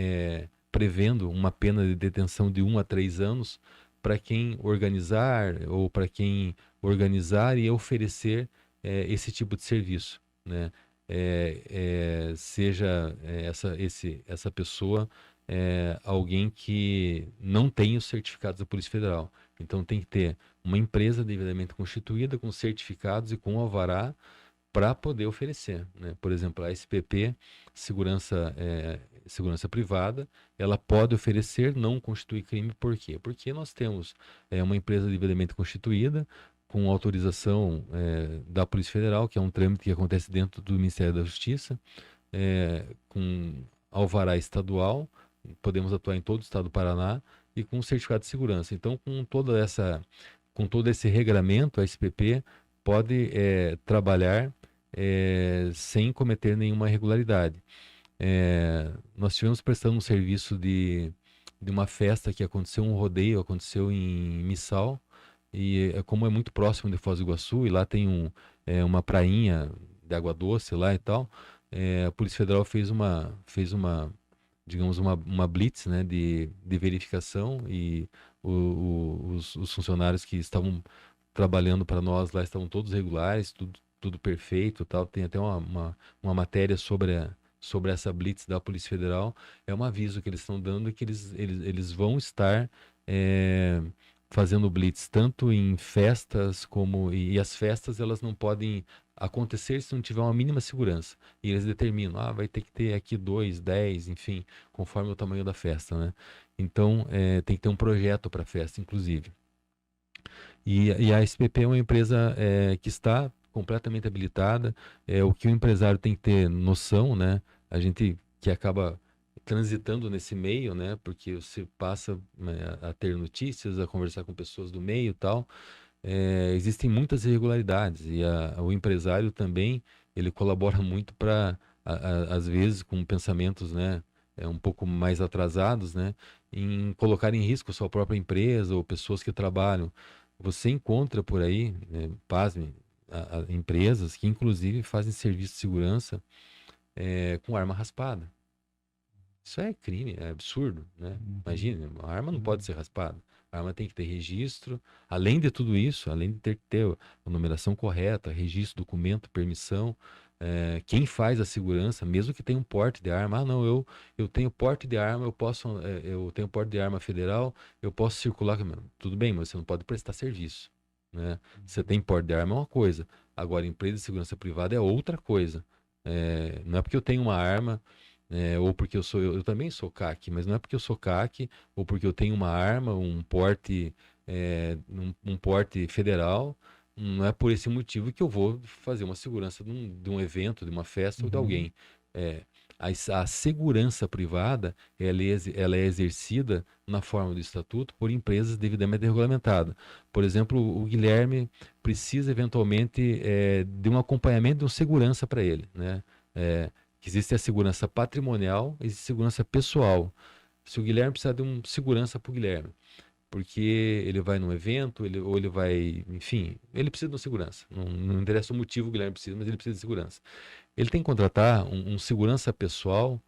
prevendo uma pena de detenção de 1 a 3 anos para quem organizar e oferecer esse tipo de serviço, né? Seja essa pessoa alguém que não tem os certificados da Polícia Federal. Então tem que ter uma empresa devidamente constituída, com certificados e com alvará para poder oferecer, né? Por exemplo, a SPP, segurança privada, ela pode oferecer, não constitui crime, por quê? Porque nós temos uma empresa devidamente constituída, com autorização da Polícia Federal, que é um trâmite que acontece dentro do Ministério da Justiça, com alvará estadual, podemos atuar em todo o estado do Paraná, e com certificado de segurança. Então, com todo esse regramento, a SPP pode trabalhar sem cometer nenhuma irregularidade. Nós estivemos prestando um serviço de uma festa que aconteceu, um rodeio, aconteceu em Missal, e como é muito próximo de Foz do Iguaçu, e lá tem uma prainha de água doce lá e tal, a Polícia Federal fez uma digamos, uma blitz, né, de verificação, e os funcionários que estavam trabalhando para nós lá estavam todos regulares, tudo perfeito, tal. Tem até uma matéria sobre essa blitz da Polícia Federal. É um aviso que eles estão dando, que eles vão estar fazendo blitz tanto em festas e as festas elas não podem acontecer se não tiver uma mínima segurança. E eles determinam, vai ter que ter aqui 2, 10, enfim, conforme o tamanho da festa, né? Então, tem que ter um projeto para a festa, inclusive. E a SPP é uma empresa que está completamente habilitada. O que o empresário tem que ter noção, né? A gente que acaba transitando nesse meio, né? Porque você passa, né, a ter notícias, a conversar com pessoas do meio e tal. Existem muitas irregularidades e o empresário também, ele colabora muito para, às vezes, com pensamentos, né, um pouco mais atrasados, né, em colocar em risco a sua própria empresa ou pessoas que trabalham. Você encontra por aí, né, pasme, empresas que inclusive fazem serviço de segurança com arma raspada. Isso é crime, é absurdo, né? Imagina, a arma não pode ser raspada. A arma tem que ter registro. Além de tudo isso, além de ter que ter a numeração correta, registro, documento, permissão, Quem faz a segurança, mesmo que tenha um porte de arma, não, eu tenho porte de arma, eu tenho porte de arma federal, eu posso circular, tudo bem, mas você não pode prestar serviço, né? Você tem porte de arma é uma coisa, agora empresa de segurança privada é outra coisa. Não é porque eu tenho uma arma, ou porque eu também sou CAC, mas não é porque eu sou CAC, ou porque eu tenho uma arma, um porte federal, não é por esse motivo que eu vou fazer uma segurança de um evento, de uma festa ou de Uhum. alguém. É, a segurança privada, ela é exercida na forma do estatuto por empresas devidamente regulamentadas. Por exemplo, o Guilherme precisa eventualmente de um acompanhamento de um segurança para ele, né? Que existe a segurança patrimonial e a segurança pessoal. Se o Guilherme precisar de um segurança para o Guilherme, porque ele vai num evento, ou ele vai, enfim, ele precisa de uma segurança. Não interessa o motivo que o Guilherme precisa, mas ele precisa de segurança. Ele tem que contratar um segurança pessoal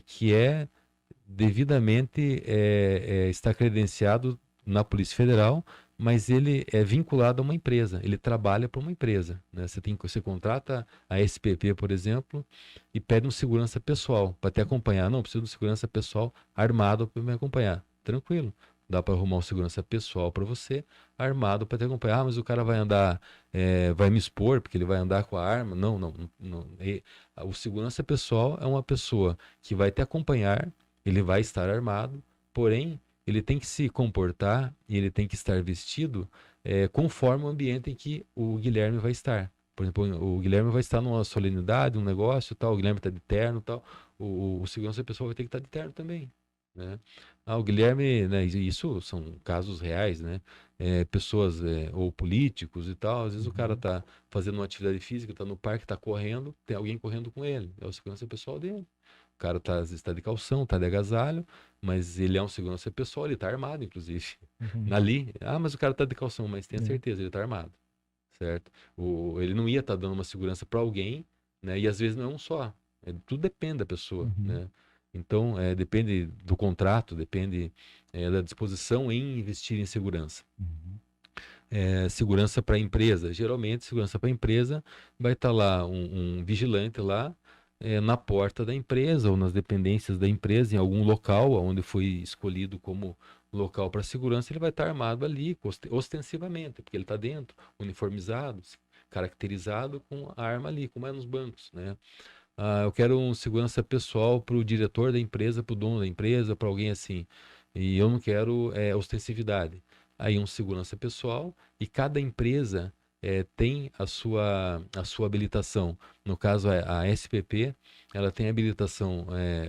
que é devidamente está credenciado na Polícia Federal, mas ele é vinculado a uma empresa, ele trabalha para uma empresa, né? Você contrata a SPP, por exemplo, e pede um segurança pessoal para te acompanhar. Não, preciso de um segurança pessoal armado para me acompanhar. Tranquilo. Dá para arrumar um segurança pessoal para você, armado para te acompanhar. Ah, mas o cara vai andar, vai me expor porque ele vai andar com a arma. Não, não, não. O segurança pessoal é uma pessoa que vai te acompanhar, ele vai estar armado, porém, ele tem que se comportar e ele tem que estar vestido conforme o ambiente em que o Guilherme vai estar. Por exemplo, o Guilherme vai estar numa solenidade, um negócio, tal, o Guilherme está de terno, tal, o segurança pessoal vai ter que estar de terno também, né? O Guilherme, né, isso são casos reais, né? Pessoas ou políticos e tal, às vezes o cara Uhum. tá fazendo uma atividade física, tá no parque, tá correndo, tem alguém correndo com ele, é o segurança pessoal dele. O cara tá, às vezes tá de calção, tá de agasalho, mas ele é um segurança pessoal, ele tá armado, inclusive. Uhum. Ali, mas o cara tá de calção, mas tenha É. certeza, ele tá armado, certo? Ele não ia estar dando uma segurança para alguém, né? E às vezes não é um só. Tudo depende da pessoa, Uhum. né? Então, depende do contrato, depende da disposição em investir em segurança. Uhum. Segurança para a empresa. Geralmente, segurança para a empresa vai estar lá um vigilante lá na porta da empresa ou nas dependências da empresa, em algum local onde foi escolhido como local para segurança, ele vai estar armado ali, ostensivamente, porque ele está dentro, uniformizado, caracterizado com a arma ali, como é nos bancos, né? Eu quero um segurança pessoal para o diretor da empresa, para o dono da empresa, para alguém assim. E eu não quero ostensividade. Aí um segurança pessoal e cada empresa tem a sua habilitação. No caso, a SPP, ela tem habilitação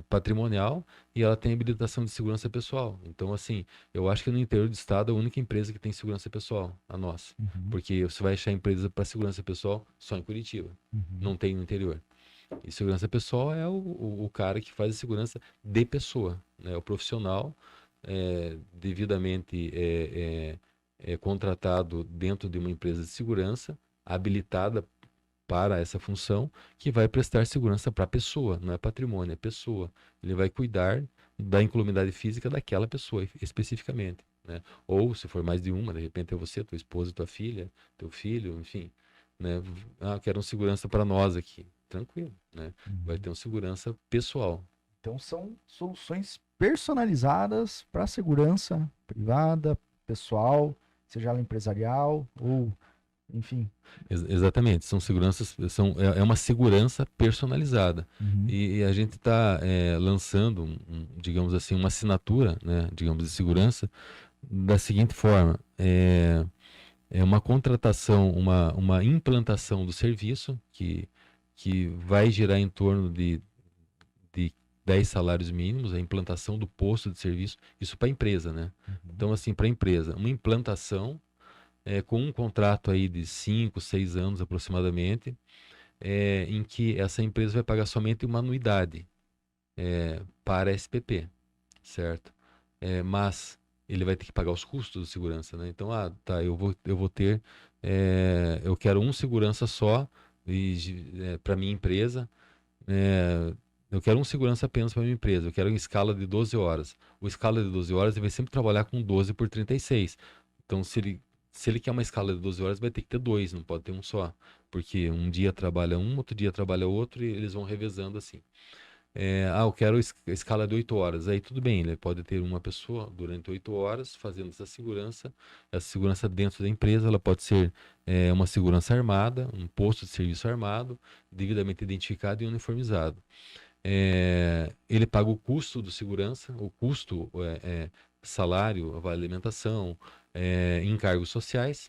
patrimonial e ela tem habilitação de segurança pessoal. Então, assim, eu acho que no interior do estado é a única empresa que tem segurança pessoal, a nossa. Uhum. Porque você vai achar empresa para segurança pessoal só em Curitiba. Uhum. Não tem no interior. E segurança pessoal é o cara que faz a segurança de pessoa, né? O profissional devidamente contratado dentro de uma empresa de segurança, habilitada para essa função, que vai prestar segurança para a pessoa, não é patrimônio, é pessoa. Ele vai cuidar da incolumidade física daquela pessoa especificamente, né? Ou se for mais de uma, de repente é você, tua esposa, tua filha, teu filho, enfim, né? Quero um segurança para nós aqui. Tranquilo, né? Vai Uhum. ter um segurança pessoal. Então são soluções personalizadas para segurança privada, pessoal, seja ela empresarial ou, enfim. Exatamente, são seguranças, é uma segurança personalizada. Uhum. E a gente está lançando, digamos assim, uma assinatura, né, digamos, de segurança da seguinte forma: é uma contratação, uma implantação do serviço que vai girar em torno de 10 salários mínimos, a implantação do posto de serviço, isso para a empresa, né? Uhum. Então, assim, para a empresa, uma implantação com um contrato aí de 5, 6 anos aproximadamente, em que essa empresa vai pagar somente uma anuidade para a SPP, certo? Mas ele vai ter que pagar os custos de segurança, né? Então, tá, eu vou ter, eu quero um segurança só para minha empresa, eu quero um segurança apenas para minha empresa, eu quero em escala de 12 horas. O escala de 12 horas ele vai sempre trabalhar com 12 por 36. Então, Se ele quer uma escala de 12 horas, vai ter que ter dois, não pode ter um só. Porque um dia trabalha um, outro dia trabalha outro, e eles vão revezando assim. Eu quero escala de 8 horas. Aí tudo bem, ele pode ter uma pessoa durante 8 horas fazendo essa segurança. Essa segurança dentro da empresa, ela pode ser uma segurança armada, um posto de serviço armado, devidamente identificado e uniformizado. Ele paga o custo do segurança, o custo salário, vale alimentação, encargos sociais,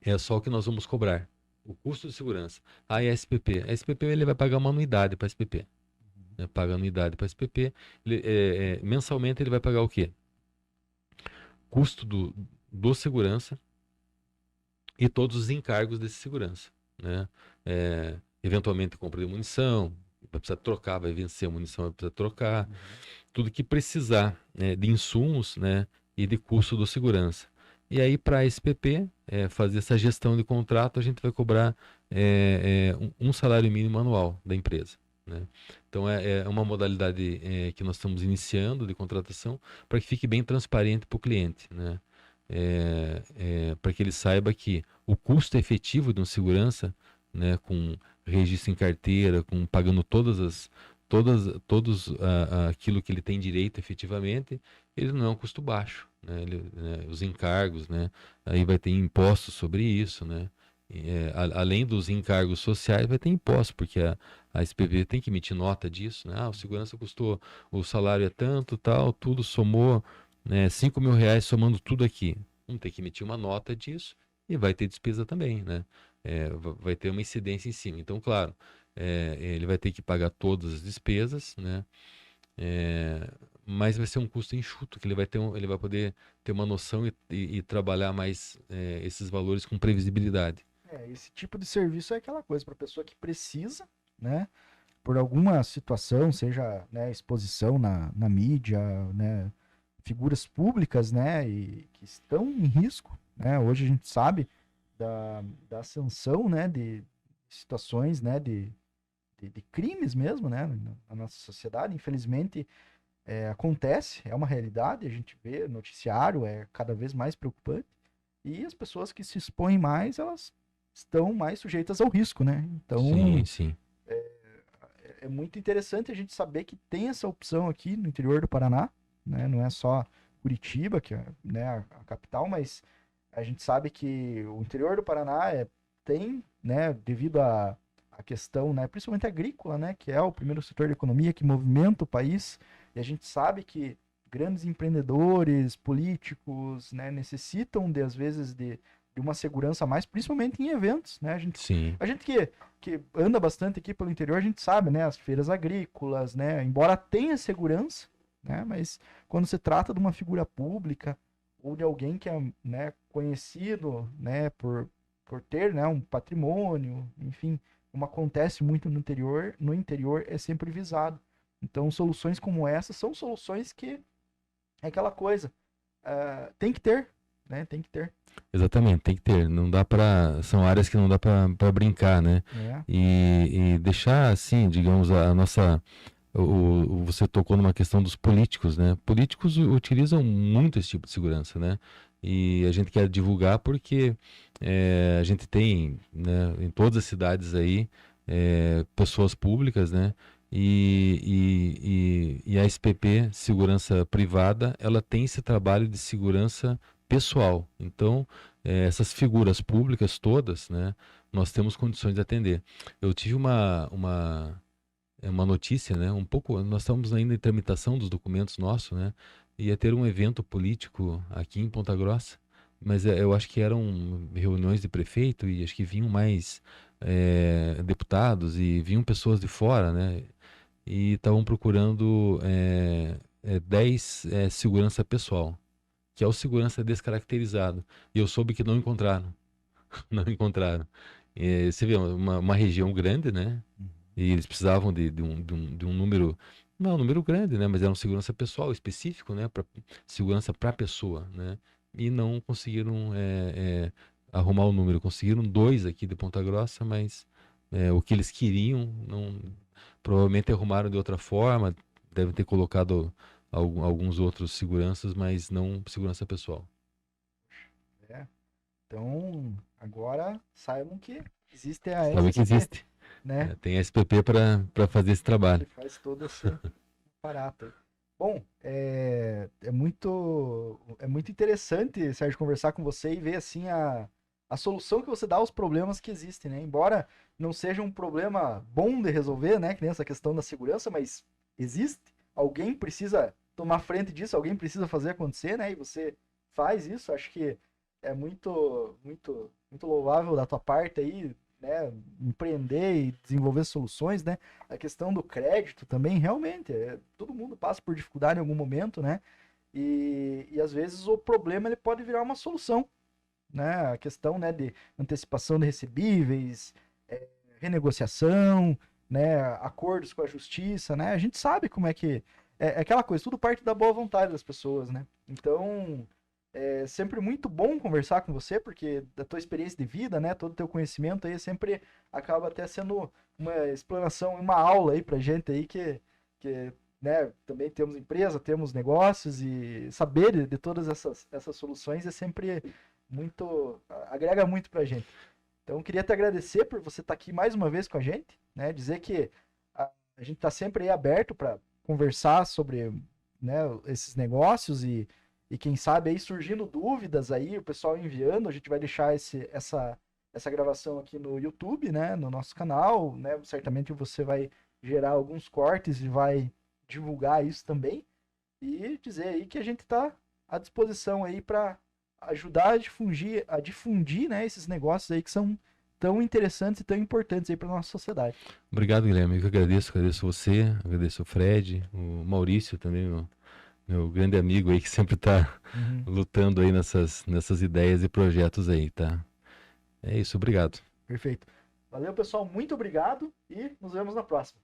é só o que nós vamos cobrar. O custo de segurança. Aí a SPP. A SPP ele vai pagar uma anuidade para a SPP. Né? Paga anuidade para a SPP. Mensalmente ele vai pagar o quê? Custo do segurança e todos os encargos desse segurança. Né? Eventualmente compra de munição, vai precisar trocar, vai vencer a munição, vai precisar trocar. Tudo que precisar, né, de insumos, né, e de custo do segurança. E aí, para a SPP, fazer essa gestão de contrato, a gente vai cobrar um salário mínimo anual da empresa. Né? Então, é uma modalidade que nós estamos iniciando de contratação para que fique bem transparente para o cliente. Né? Para que ele saiba que o custo efetivo de um segurança, né, com registro em carteira, com pagando todos aquilo que ele tem direito efetivamente, ele não é um custo baixo, né? Os encargos, né? Aí vai ter impostos sobre isso, né? Além dos encargos sociais, vai ter impostos, porque a SPV tem que emitir nota disso, né? O segurança custou, o salário é tanto, tal, tudo somou, né, 5 mil reais somando tudo aqui. Vamos ter que emitir uma nota disso e vai ter despesa também, né? Vai ter uma incidência em cima. Então, claro, ele vai ter que pagar todas as despesas, né? Mas vai ser um custo enxuto, que ele vai poder ter uma noção e trabalhar mais esses valores com previsibilidade. Esse tipo de serviço é aquela coisa para a pessoa que precisa, né? Por alguma situação, seja, né, exposição na mídia, né, figuras públicas, né, e que estão em risco, né? Hoje a gente sabe da ascensão, né, de situações, né, de crimes mesmo, né, na nossa sociedade. Infelizmente, acontece, é uma realidade, a gente vê, noticiário é cada vez mais preocupante, e as pessoas que se expõem mais, elas estão mais sujeitas ao risco, né? Então, Sim, sim. é muito interessante a gente saber que tem essa opção aqui no interior do Paraná, né? Não é só Curitiba, que é, né, a capital, mas a gente sabe que o interior do Paraná tem, né, devido à questão, né, principalmente agrícola, né, que é o primeiro setor da economia que movimenta o país, e a gente sabe que grandes empreendedores, políticos, né, necessitam de, às vezes, de uma segurança a mais, principalmente em eventos, né? Sim. A gente que anda bastante aqui pelo interior, a gente sabe, né? As feiras agrícolas, né? Embora tenha segurança, né? Mas quando se trata de uma figura pública ou de alguém que é, né, conhecido, né, por ter, né, um patrimônio, enfim, como acontece muito no interior é sempre visado. Então, soluções como essa são soluções que é aquela coisa, tem que ter, né? Tem que ter. Exatamente, tem que ter. Não dá para, são áreas que não dá para brincar, né? É. E deixar assim, digamos, a nossa você tocou numa questão dos políticos, né? Políticos utilizam muito esse tipo de segurança, né? E a gente quer divulgar porque a gente tem, né, em todas as cidades aí, pessoas públicas, né? E a SPP, segurança privada, ela tem esse trabalho de segurança pessoal. Então, essas figuras públicas todas, né? Nós temos condições de atender. Eu tive uma notícia, né? Um pouco, nós estamos ainda em tramitação dos documentos nossos, né? Ia ter um evento político aqui em Ponta Grossa, mas eu acho que eram reuniões de prefeito e acho que vinham mais deputados e vinham pessoas de fora, né? E estavam procurando 10 segurança pessoal, que é o segurança descaracterizado. E eu soube que não encontraram, não encontraram. Você vê, uma região grande, né? E eles precisavam de um número, não é um número grande, né? Mas era um segurança pessoal específico, né? Segurança para a pessoa, né? E não conseguiram arrumar o número. Conseguiram dois aqui de Ponta Grossa, mas o que eles queriam, não, provavelmente arrumaram de outra forma, devem ter colocado alguns outros seguranças, mas não segurança pessoal. Então, agora saibam que existe a Sabe que SPP, existe. né? Tem a SPP para fazer esse trabalho. Que faz todo esse aparato aí. Bom, é muito interessante, Sérgio, conversar com você e ver assim a solução que você dá aos problemas que existem, né? Embora não seja um problema bom de resolver, né? Que nem essa questão da segurança, mas existe. Alguém precisa tomar frente disso, alguém precisa fazer acontecer, né? E você faz isso. Acho que é muito, muito, muito louvável da tua parte aí, né? Empreender e desenvolver soluções, né? A questão do crédito também, realmente, todo mundo passa por dificuldade em algum momento, né? E às vezes o problema ele pode virar uma solução, né? A questão, né, de antecipação de recebíveis, renegociação, né, acordos com a justiça, né? A gente sabe como é que é aquela coisa, tudo parte da boa vontade das pessoas, né? Então, é sempre muito bom conversar com você, porque da tua experiência de vida, né, todo o teu conhecimento aí sempre acaba até sendo uma explanação, uma aula aí pra gente aí que né, também temos empresa, temos negócios e saber de todas essas soluções é sempre muito, agrega muito pra gente. Então, eu queria te agradecer por você estar aqui mais uma vez com a gente, né? Dizer que a gente está sempre aí aberto para conversar sobre, né, esses negócios e quem sabe aí surgindo dúvidas aí, o pessoal enviando, a gente vai deixar essa gravação aqui no YouTube, né, no nosso canal, né? Certamente você vai gerar alguns cortes e vai divulgar isso também e dizer aí que a gente está à disposição aí para ajudar a difundir, né, esses negócios aí que são tão interessantes e tão importantes aí para nossa sociedade. Obrigado, Guilherme. Eu que agradeço você, agradeço o Fred, o Maurício também, meu grande amigo aí que sempre está Uhum. lutando aí nessas ideias e projetos aí, tá? É isso, obrigado. Perfeito. Valeu, pessoal. Muito obrigado e nos vemos na próxima.